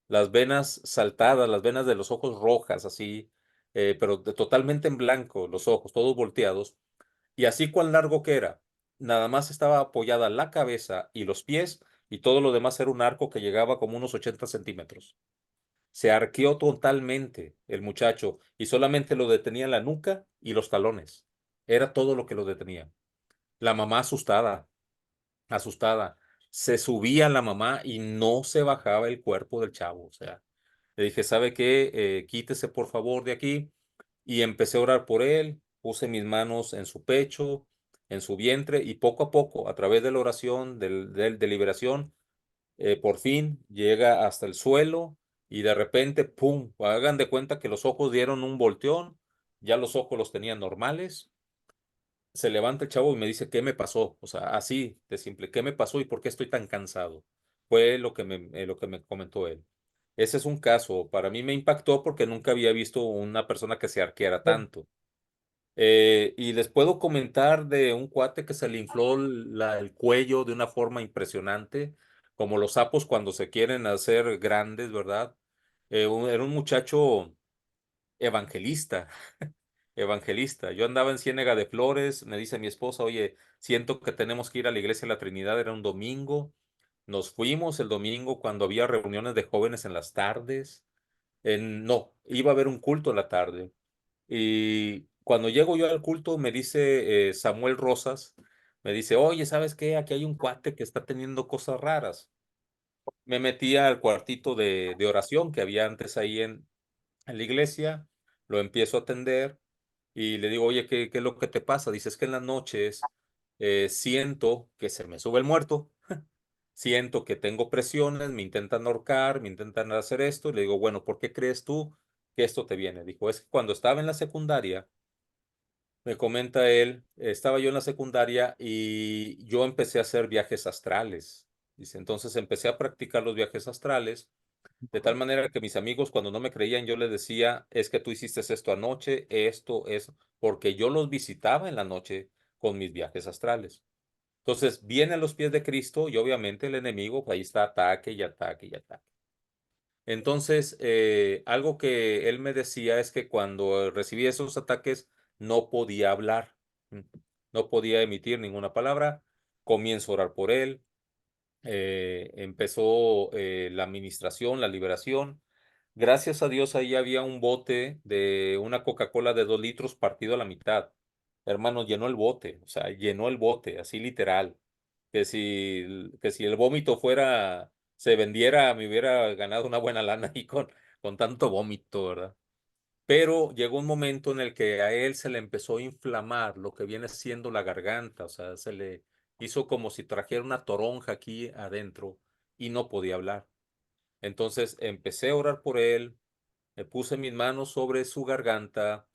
las venas saltadas, las venas de los ojos rojas, así, pero totalmente en blanco, los ojos, todos volteados, y así cuán largo que era. Nada más estaba apoyada la cabeza y los pies, y todo lo demás era un arco que llegaba como unos 80 centímetros. Se arqueó totalmente el muchacho y solamente lo detenía la nuca y los talones. Era todo lo que lo detenía. La mamá asustada, asustada. Se subía la mamá y no se bajaba el cuerpo del chavo. O sea, le dije, ¿sabe qué? Quítese por favor de aquí. Y empecé a orar por él. Puse mis manos en su pecho, en su vientre y poco a poco, a través de la oración, de liberación, por fin llega hasta el suelo y de repente, ¡pum! Hagan de cuenta que los ojos dieron un volteón. Ya los ojos los tenían normales. Se levanta el chavo y me dice, ¿qué me pasó? O sea, así de simple, ¿qué me pasó y por qué estoy tan cansado? Fue lo que me comentó él. Ese es un caso, para mí me impactó porque nunca había visto una persona que se arqueara tanto. Y les puedo comentar de un cuate que se le infló el cuello de una forma impresionante, como los sapos cuando se quieren hacer grandes, ¿verdad? Era un muchacho evangelista, evangelista. Yo andaba en Ciénega de Flores, me dice mi esposa, oye, siento que tenemos que ir a la iglesia de la Trinidad, era un domingo. Nos fuimos el domingo cuando había reuniones de jóvenes en las tardes. No, iba a haber un culto en la tarde. Y cuando llego yo al culto, me dice Samuel Rosas, me dice, oye, ¿sabes qué? Aquí hay un cuate que está teniendo cosas raras. Me metí al cuartito de oración que había antes ahí en la iglesia, lo empiezo a atender y le digo, oye, ¿qué es lo que te pasa? Dice, es que en las noches siento que se me sube el muerto siento que tengo presiones, me intentan ahorcar, me intentan hacer esto, y le digo, bueno, ¿por qué crees tú que esto te viene? Dijo, es que cuando estaba en la secundaria, me comenta él, estaba yo en la secundaria y yo empecé a hacer viajes astrales. Dice, entonces empecé a practicar los viajes astrales, de tal manera que mis amigos cuando no me creían, yo les decía, es que tú hiciste esto anoche, esto, eso, porque yo los visitaba en la noche con mis viajes astrales. Entonces viene a los pies de Cristo y obviamente el enemigo, pues ahí está ataque y ataque y ataque. Entonces, algo que él me decía es que cuando recibía esos ataques no podía hablar, no podía emitir ninguna palabra. Comienzo a orar por él. Empezó la administración, la liberación. Gracias a Dios ahí había un bote de una Coca-Cola de 2 litros partido a la mitad. Hermano, llenó el bote, o sea, llenó el bote, así literal. Que si el vómito fuera, se vendiera, me hubiera ganado una buena lana ahí con tanto vómito, ¿verdad? Pero llegó un momento en el que a él se le empezó a inflamar lo que viene siendo la garganta, o sea, se le hizo como si trajera una toronja aquí adentro y no podía hablar. Entonces empecé a orar por él, me puse mis manos sobre su garganta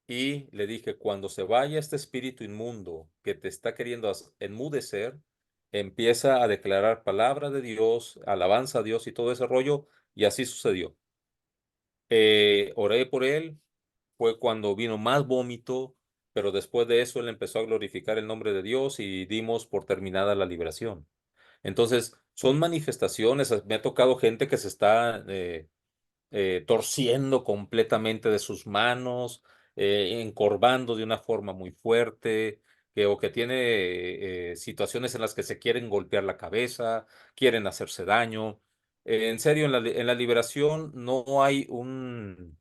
y le dije, cuando se vaya este espíritu inmundo que te está queriendo enmudecer, empieza a declarar palabra de Dios, alabanza a Dios y todo ese rollo, y así sucedió. Oré por él, fue cuando vino más vómito, pero después de eso él empezó a glorificar el nombre de Dios y dimos por terminada la liberación. Entonces, son manifestaciones, me ha tocado gente que se está torciendo completamente de sus manos, encorvando de una forma muy fuerte, o que tiene situaciones en las que se quieren golpear la cabeza, quieren hacerse daño. En serio, en la liberación no hay un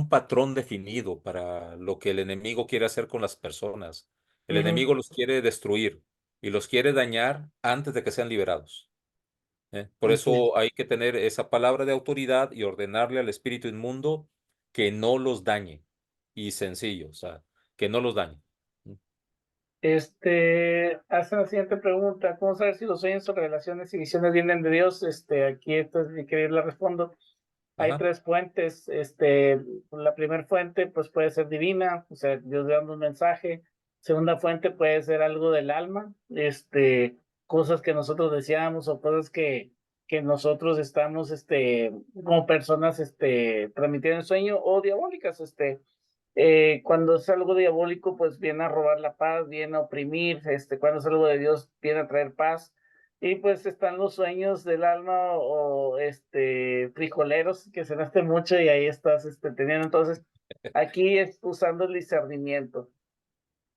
patrón definido para lo que el enemigo quiere hacer con las personas. El Ujú. enemigo los quiere destruir y los quiere dañar antes de que sean liberados. Por Así es. eso hay que tener esa palabra de autoridad y ordenarle al espíritu inmundo que no los dañe. Y sencillo, o sea, que no los dañe. Hace la siguiente pregunta: ¿cómo saber si los sueños o relaciones y visiones vienen de Dios? Aquí esto es que le respondo. Hay Ajá. 3 fuentes. La primera fuente, pues puede ser divina, o sea, Dios dando un mensaje. Segunda fuente puede ser algo del alma, cosas que nosotros deseamos o cosas que nosotros estamos, como personas, transmitiendo el sueño, o diabólicas. Cuando es algo diabólico, pues viene a robar la paz, viene a oprimir. Cuando es algo de Dios, viene a traer paz. Y pues están los sueños del alma o frijoleros que cenaste mucho y ahí estás teniendo. Entonces, aquí es usando el discernimiento.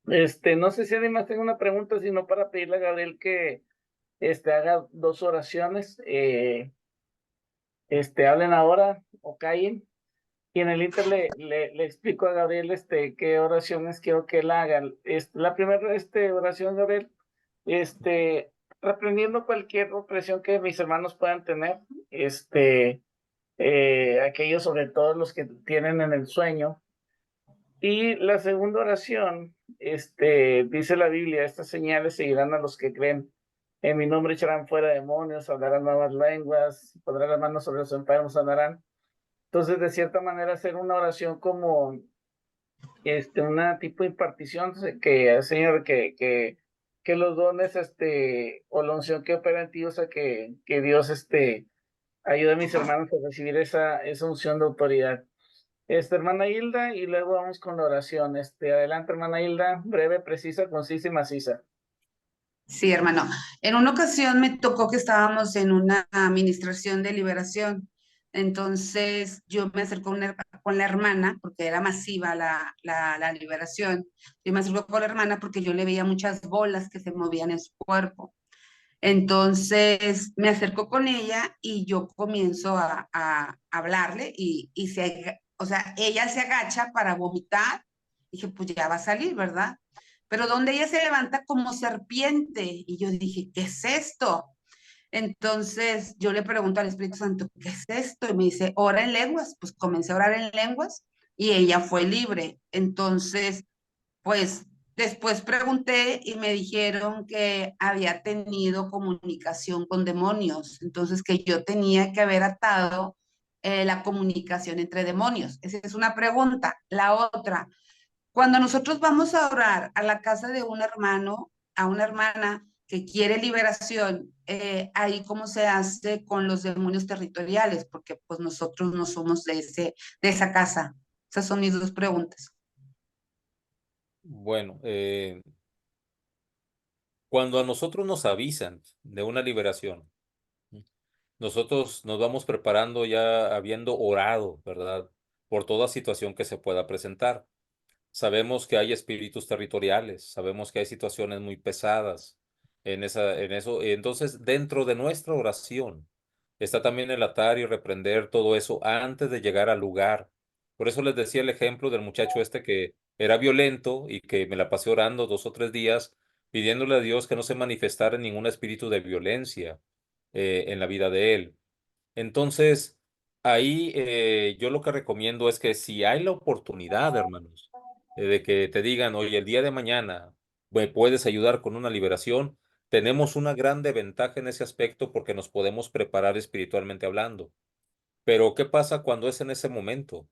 No sé si alguien más tenga una pregunta, sino para pedirle a Gabriel que haga 2 oraciones. Hablen ahora o callen. Y en el Inter le explico a Gabriel qué oraciones quiero que él haga. La primera oración, Gabriel, reprendiendo cualquier opresión que mis hermanos puedan tener, aquellos sobre todo los que tienen en el sueño. Y la segunda oración, dice la Biblia: estas señales seguirán a los que creen. En mi nombre echarán fuera demonios, hablarán nuevas lenguas, pondrán las manos sobre los enfermos, sanarán. Entonces, de cierta manera, hacer una oración como una tipo de impartición, que Señor, que los dones, o la unción que opera en ti, o sea, que Dios, ayude a mis hermanos a recibir esa unción de autoridad. Hermana Hilda, y luego vamos con la oración. Adelante, hermana Hilda, breve, precisa, concisa y maciza. Sí, hermano. En una ocasión me tocó que estábamos en una administración de liberación. Entonces yo me acerco con la hermana, porque era masiva la liberación. Yo me acerco con la hermana porque yo le veía muchas bolas que se movían en su cuerpo. Entonces me acerco con ella y yo comienzo a hablarle o sea, ella se agacha para vomitar. Dije, pues ya va a salir, ¿verdad? Pero donde ella se levanta como serpiente y yo dije, ¿qué es esto? Entonces yo le pregunto al Espíritu Santo, ¿qué es esto? Y me dice, ora en lenguas. Pues comencé a orar en lenguas y ella fue libre. Entonces, pues Después pregunté y me dijeron que había tenido comunicación con demonios, entonces que yo tenía que haber atado la comunicación entre demonios. Esa es una pregunta. La otra, cuando nosotros vamos a orar a la casa de un hermano, a una hermana que quiere liberación, ahí cómo se hace con los demonios territoriales, porque pues nosotros no somos de esa casa. Esas son mis dos preguntas. Bueno, cuando a nosotros nos avisan de una liberación, nosotros nos vamos preparando ya habiendo orado, ¿verdad? Por toda situación que se pueda presentar. Sabemos que hay espíritus territoriales, sabemos que hay situaciones muy pesadas en eso. Entonces, dentro de nuestra oración está también el atar y reprender todo eso antes de llegar al lugar. Por eso les decía el ejemplo del muchacho este que era violento y que me la pasé orando 2 o 3 días pidiéndole a Dios que no se manifestara ningún espíritu de violencia en la vida de él. Entonces, ahí yo lo que recomiendo es que si hay la oportunidad, hermanos, de que te digan, oye, el día de mañana me puedes ayudar con una liberación, tenemos una grande ventaja en ese aspecto porque nos podemos preparar espiritualmente hablando. Pero, ¿qué pasa cuando es en ese momento?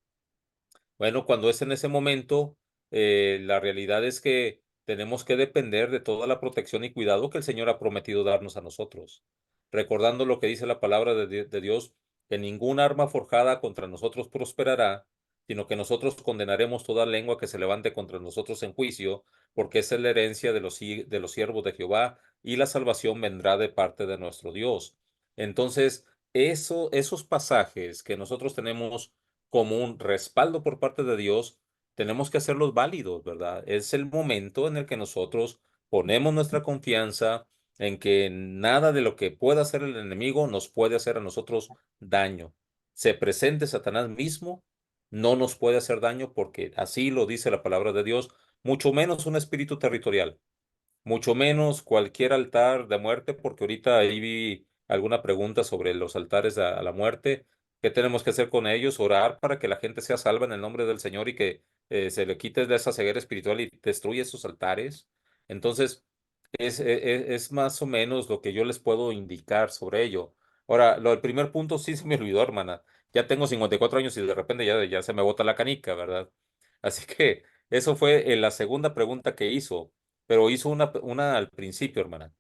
Bueno, cuando es en ese momento, la realidad es que tenemos que depender de toda la protección y cuidado que el Señor ha prometido darnos a nosotros. Recordando lo que dice la palabra de Dios, que ningún arma forjada contra nosotros prosperará, sino que nosotros condenaremos toda lengua que se levante contra nosotros en juicio, porque esa es la herencia de los siervos de Jehová, y la salvación vendrá de parte de nuestro Dios. Entonces, esos pasajes que nosotros tenemos como un respaldo por parte de Dios, tenemos que hacerlos válidos, ¿verdad? Es el momento en el que nosotros ponemos nuestra confianza en que nada de lo que pueda hacer el enemigo nos puede hacer a nosotros daño. Se presente Satanás mismo, no nos puede hacer daño porque así lo dice la palabra de Dios, mucho menos un espíritu territorial, mucho menos cualquier altar de muerte, porque ahorita ahí vi alguna pregunta sobre los altares a la muerte. ¿Qué tenemos que hacer con ellos? Orar para que la gente sea salva en el nombre del Señor y que se le quite de esa ceguera espiritual y destruya esos altares. Entonces, es más o menos lo que yo les puedo indicar sobre ello. Ahora, lo del primer punto sí se me olvidó, hermana. Ya tengo 54 años y de repente ya se me bota la canica, ¿verdad? Así que eso fue la segunda pregunta que hizo. Pero hizo una al principio, hermana.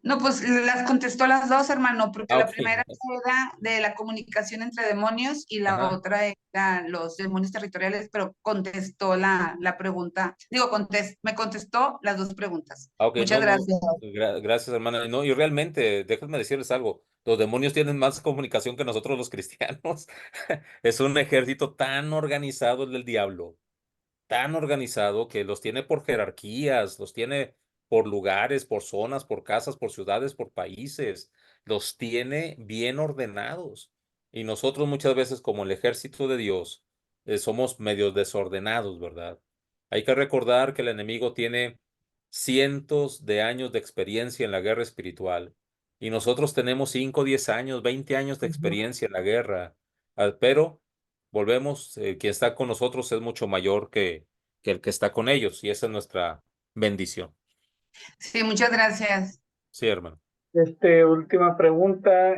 No, pues las contestó las dos, hermano, porque Ah, la ok. primera era de la comunicación entre demonios y la Ajá. otra era los demonios territoriales, pero contestó la pregunta, digo, me contestó las dos preguntas. Ah, ok, Muchas no, no. gracias. Gracias, hermana. No, y realmente, déjenme decirles algo. Los demonios tienen más comunicación que nosotros los cristianos. Es un ejército tan organizado el del diablo, tan organizado que los tiene por jerarquías, los tiene por lugares, por zonas, por casas, por ciudades, por países, los tiene bien ordenados. Y nosotros muchas veces, como el ejército de Dios, somos medio desordenados, ¿verdad? Hay que recordar que el enemigo tiene cientos de años de experiencia en la guerra espiritual y nosotros tenemos 5, 10 años, 20 años de Ujú. experiencia en la guerra. Pero volvemos, quien está con nosotros es mucho mayor que el que está con ellos, y esa es nuestra bendición. Sí, muchas gracias. Sí, hermano. Última pregunta,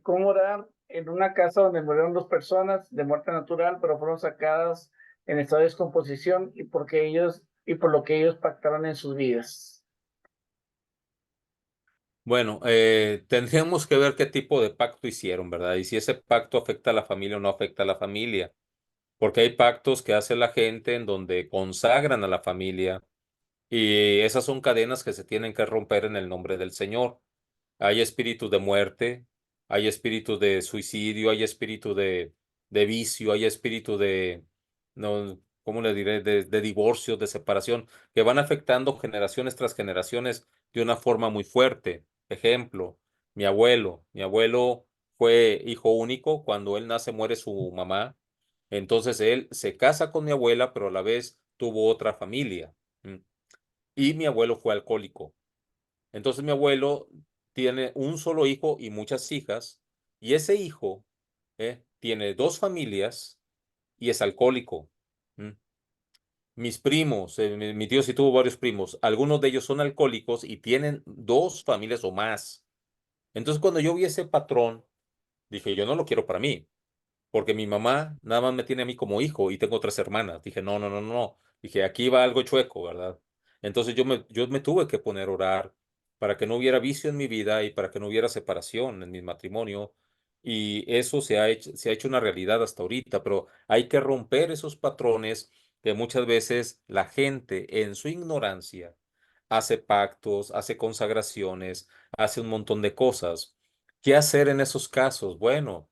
¿cómo orar en una casa donde murieron 2 personas de muerte natural, pero fueron sacadas en estado de descomposición y por lo que ellos pactaron en sus vidas? Bueno, tendríamos que ver qué tipo de pacto hicieron, ¿verdad? Y si ese pacto afecta a la familia o no afecta a la familia, porque hay pactos que hace la gente en donde consagran a la familia y esas son cadenas que se tienen que romper en el nombre del Señor. Hay espíritus de muerte, hay espíritus de suicidio, hay espíritu de vicio, hay espíritu de, no, ¿cómo le diré? De divorcio, de separación, que van afectando generaciones tras generaciones de una forma muy fuerte. Ejemplo, mi abuelo fue hijo único, cuando él nace muere su mamá, entonces él se casa con mi abuela, pero a la vez tuvo otra familia. ¿Mm? Y mi abuelo fue alcohólico. Entonces mi abuelo tiene un solo hijo y muchas hijas, y ese hijo tiene 2 familias y es alcohólico. ¿Mm? mis primos, mi tío sí tuvo varios primos, algunos de ellos son alcohólicos y tienen 2 familias o más. Entonces, cuando yo vi ese patrón, dije, yo no lo quiero para mí, porque mi mamá nada más me tiene a mí como hijo y tengo 3 hermanas. Dije, no, no, no, no. Dije, aquí va algo chueco, ¿verdad? Entonces yo me tuve que poner a orar para que no hubiera vicio en mi vida y para que no hubiera separación en mi matrimonio. Y eso se ha hecho una realidad hasta ahorita, pero hay que romper esos patrones que muchas veces la gente en su ignorancia hace pactos, hace consagraciones, hace un montón de cosas. ¿Qué hacer en esos casos? Bueno,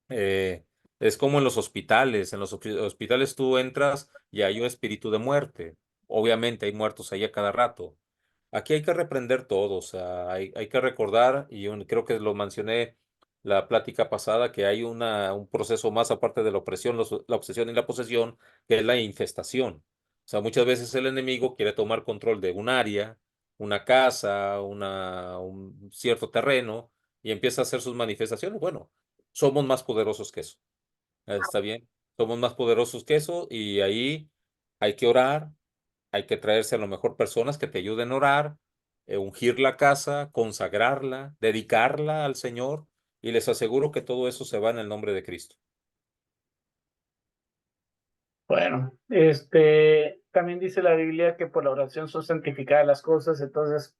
eh, es como en los hospitales. En los hospitales tú entras y hay un espíritu de muerte. Obviamente hay muertos ahí a cada rato. Aquí hay que reprender todo, o sea, hay que recordar, y yo creo que lo mencioné la plática pasada, que hay un proceso más aparte de la opresión, la obsesión y la posesión, que es la infestación. O sea, muchas veces el enemigo quiere tomar control de un área, una casa, un cierto terreno, y empieza a hacer sus manifestaciones. Bueno, somos más poderosos que eso. ¿Está bien? Somos más poderosos que eso, y ahí hay que orar, hay que traerse a lo mejor personas que te ayuden a orar, ungir la casa, consagrarla, dedicarla al Señor, y les aseguro que todo eso se va en el nombre de Cristo. Bueno, también dice la Biblia que por la oración son santificadas las cosas, entonces,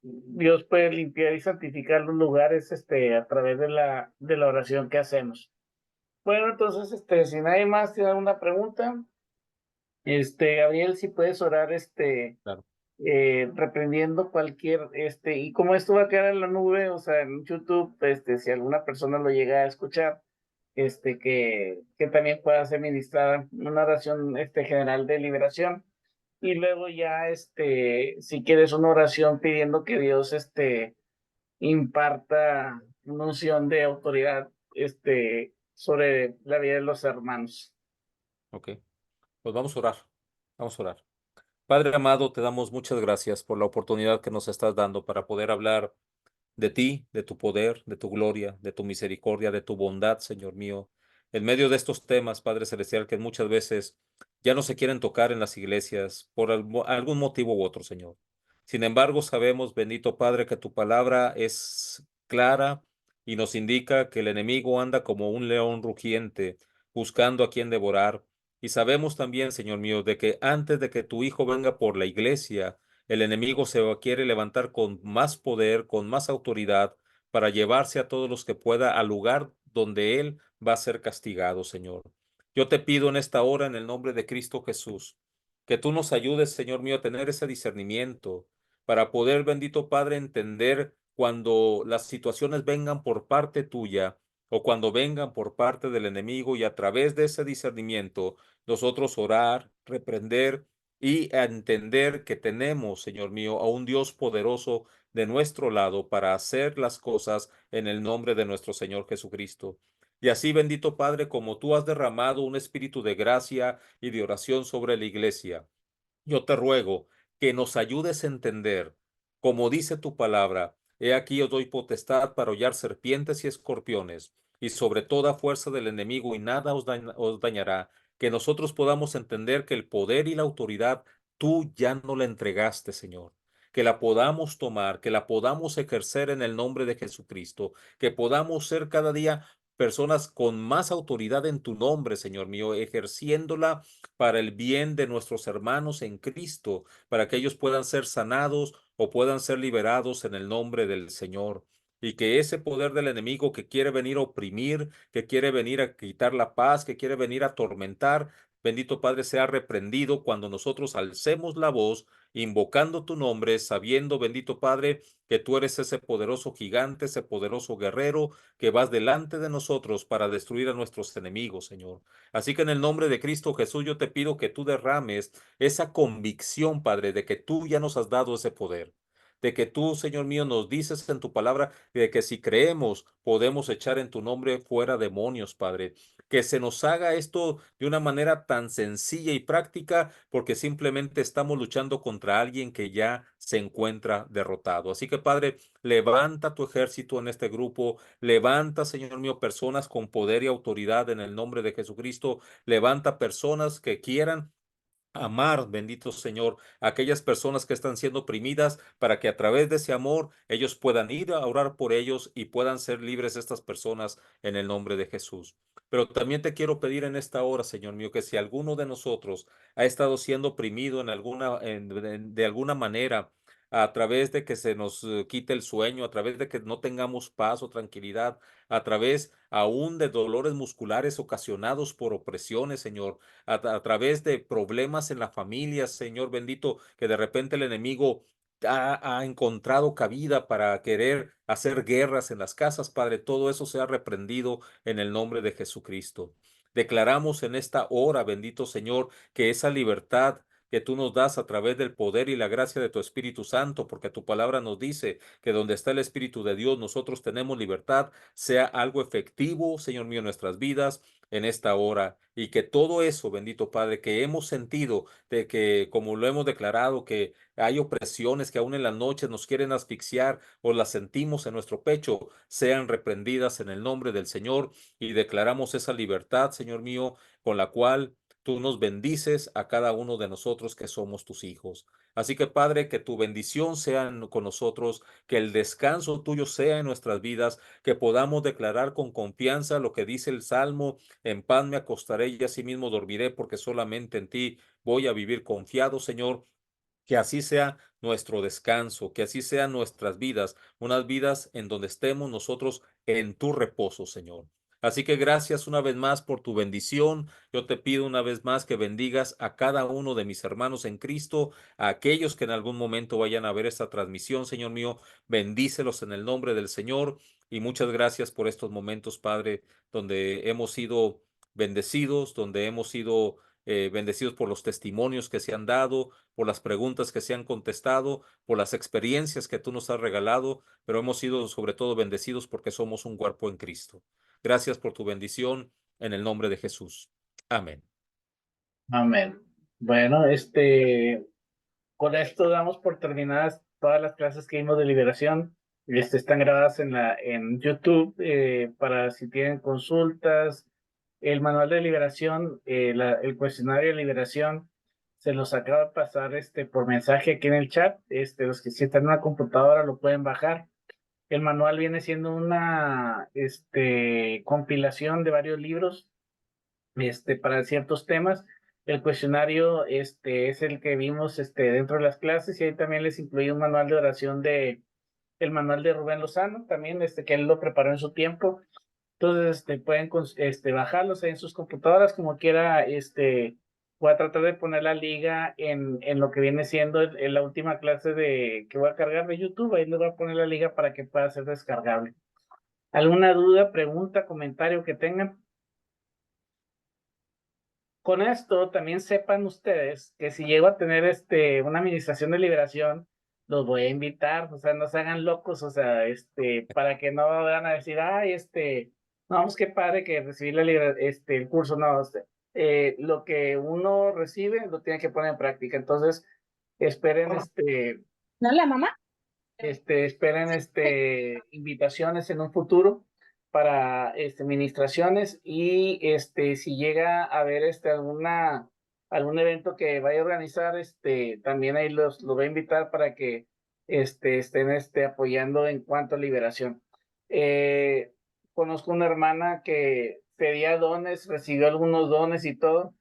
Dios puede limpiar y santificar los lugares, a través de la oración que hacemos. Bueno, entonces, si nadie más tiene alguna pregunta, Gabriel, si puedes orar, Claro. reprendiendo cualquier, y como esto va a quedar en la nube, o sea, en YouTube, si alguna persona lo llega a escuchar, que también pueda ser ministrada una oración, general de liberación, y luego ya, si quieres una oración pidiendo que Dios, imparta una unción de autoridad, sobre la vida de los hermanos. Ok, pues vamos a orar. Vamos a orar. Padre amado, te damos muchas gracias por la oportunidad que nos estás dando para poder hablar de ti, de tu poder, de tu gloria, de tu misericordia, de tu bondad, Señor mío, en medio de estos temas, Padre Celestial, que muchas veces ya no se quieren tocar en las iglesias por algún motivo u otro, Señor. Sin embargo, sabemos, bendito Padre, que tu palabra es clara y nos indica que el enemigo anda como un león rugiente, buscando a quien devorar. Y sabemos también, Señor mío, de que antes de que tu Hijo venga por la iglesia, el enemigo se quiere levantar con más poder, con más autoridad, para llevarse a todos los que pueda al lugar donde él va a ser castigado, Señor. Yo te pido en esta hora, en el nombre de Cristo Jesús, que tú nos ayudes, Señor mío, a tener ese discernimiento para poder, bendito Padre, entender cuando las situaciones vengan por parte tuya o cuando vengan por parte del enemigo, y a través de ese discernimiento nosotros orar, reprender y a entender que tenemos, Señor mío, a un Dios poderoso de nuestro lado para hacer las cosas en el nombre de nuestro Señor Jesucristo. Y así, bendito Padre, como tú has derramado un espíritu de gracia y de oración sobre la iglesia, yo te ruego que nos ayudes a entender, como dice tu palabra, he aquí os doy potestad para hollar serpientes y escorpiones, y sobre toda fuerza del enemigo, y nada os dañará, que nosotros podamos entender que el poder y la autoridad tú ya no la entregaste, Señor. Que la podamos tomar, que la podamos ejercer en el nombre de Jesucristo, que podamos ser cada día personas con más autoridad en tu nombre, Señor mío, ejerciéndola para el bien de nuestros hermanos en Cristo, para que ellos puedan ser sanados o puedan ser liberados en el nombre del Señor. Y que ese poder del enemigo que quiere venir a oprimir, que quiere venir a quitar la paz, que quiere venir a atormentar, bendito Padre, sea reprendido cuando nosotros alcemos la voz, invocando tu nombre, sabiendo, bendito Padre, que tú eres ese poderoso gigante, ese poderoso guerrero que vas delante de nosotros para destruir a nuestros enemigos, Señor. Así que en el nombre de Cristo Jesús yo te pido que tú derrames esa convicción, Padre, de que tú ya nos has dado ese poder. de que tú, Señor mío, nos dices en tu palabra de que si creemos podemos echar en tu nombre fuera demonios, Padre. Que se nos haga esto de una manera tan sencilla y práctica, porque simplemente estamos luchando contra alguien que ya se encuentra derrotado. Así que, Padre, levanta tu ejército en este grupo, levanta, Señor mío, personas con poder y autoridad en el nombre de Jesucristo, levanta personas que quieran amar, bendito Señor, a aquellas personas que están siendo oprimidas, para que a través de ese amor ellos puedan ir a orar por ellos y puedan ser libres estas personas en el nombre de Jesús. Pero también te quiero pedir en esta hora, Señor mío, que si alguno de nosotros ha estado siendo oprimido en de alguna manera, a través de que se nos quite el sueño, a través de que no tengamos paz o tranquilidad, a través aún de dolores musculares ocasionados por opresiones, Señor, a través de problemas en la familia, Señor bendito, que de repente el enemigo ha encontrado cabida para querer hacer guerras en las casas, Padre, todo eso sea reprendido en el nombre de Jesucristo. Declaramos en esta hora, bendito Señor, que esa libertad que tú nos das a través del poder y la gracia de tu Espíritu Santo, porque tu palabra nos dice que donde está el Espíritu de Dios, nosotros tenemos libertad, sea algo efectivo, Señor mío, en nuestras vidas en esta hora, y que todo eso, bendito Padre, que hemos sentido, de que como lo hemos declarado, que hay opresiones que aún en las noches nos quieren asfixiar o las sentimos en nuestro pecho, sean reprendidas en el nombre del Señor, y declaramos esa libertad, Señor mío, con la cual tú nos bendices a cada uno de nosotros que somos tus hijos. Así que, Padre, que tu bendición sea con nosotros, que el descanso tuyo sea en nuestras vidas, que podamos declarar con confianza lo que dice el Salmo: en paz me acostaré y asimismo dormiré, porque solamente en ti voy a vivir confiado, Señor. Que así sea nuestro descanso, que así sean nuestras vidas, unas vidas en donde estemos nosotros en tu reposo, Señor. Así que gracias una vez más por tu bendición. Yo te pido una vez más que bendigas a cada uno de mis hermanos en Cristo, a aquellos que en algún momento vayan a ver esta transmisión, Señor mío. Bendícelos en el nombre del Señor. Y muchas gracias por estos momentos, Padre, donde hemos sido bendecidos, donde hemos sido bendecidos por los testimonios que se han dado, por las preguntas que se han contestado, por las experiencias que tú nos has regalado, pero hemos sido sobre todo bendecidos porque somos un cuerpo en Cristo. Gracias por tu bendición en el nombre de Jesús. Amén. Amén. Bueno, con esto damos por terminadas todas las clases que vimos de liberación. Están grabadas en YouTube, para si tienen consultas. El manual de liberación, el cuestionario de liberación, se los acaba de pasar por mensaje aquí en el chat. Los que sí están en una computadora lo pueden bajar. El manual viene siendo una compilación de varios libros para ciertos temas. El cuestionario es el que vimos dentro de las clases, y ahí también les incluí un manual de oración el manual de Rubén Lozano, también que él lo preparó en su tiempo. Entonces pueden bajarlos ahí en sus computadoras como quiera. Voy a tratar de poner la liga en lo que viene siendo en la última clase que voy a cargar de YouTube. Ahí les voy a poner la liga para que pueda ser descargable. ¿Alguna duda, pregunta, comentario que tengan? Con esto también sepan ustedes que si llego a tener una administración de liberación, los voy a invitar. O sea, no se hagan locos, o sea, para que no vayan a decir, ay, no, pues qué padre que recibí el curso. No, lo que uno recibe lo tiene que poner en práctica. Entonces, esperen, ¿No la mamá? esperen, invitaciones en un futuro para administraciones, y si llega a haber algún evento que vaya a organizar, también ahí los voy a invitar para que estén apoyando en cuanto a liberación. Conozco una hermana que pedía dones, recibió algunos dones y todo,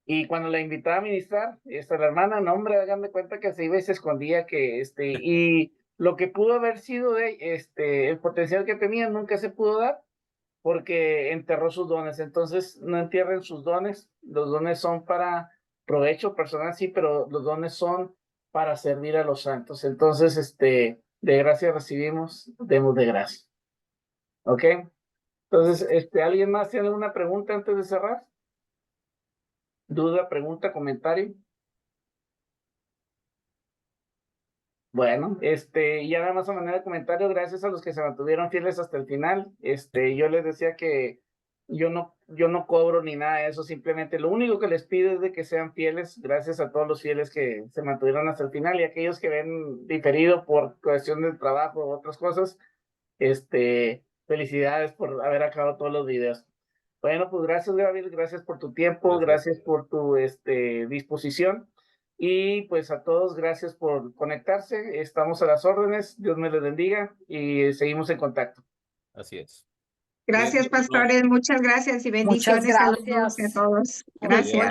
y cuando la invitaba a ministrar, la hermana, no, hombre, hagan de cuenta que se iba y se escondía, y lo que pudo haber sido el potencial que tenía nunca se pudo dar porque enterró sus dones. Entonces, no entierren sus dones. Los dones son para provecho personal, sí, pero los dones son para servir a los santos. Entonces, de gracia recibimos, demos de gracia. ¿Ok? Entonces, ¿alguien más tiene alguna pregunta antes de cerrar? ¿Duda, pregunta, comentario? Bueno, y ya nada más a manera de comentario, gracias a los que se mantuvieron fieles hasta el final. Yo les decía que yo no cobro ni nada de eso, simplemente lo único que les pido es de que sean fieles, gracias a todos los fieles que se mantuvieron hasta el final y aquellos que ven diferido por cuestión del trabajo o otras cosas, felicidades por haber acabado todos los videos. Bueno, pues gracias, Gabriel, gracias por tu tiempo, gracias por tu disposición. Y pues a todos, gracias por conectarse. Estamos a las órdenes. Dios me les bendiga y seguimos en contacto. Así es. Gracias, Cuídense, hermanos. pastores. Muchas gracias y bendiciones a los dos y a gracias. todos. Muy bien. Gracias.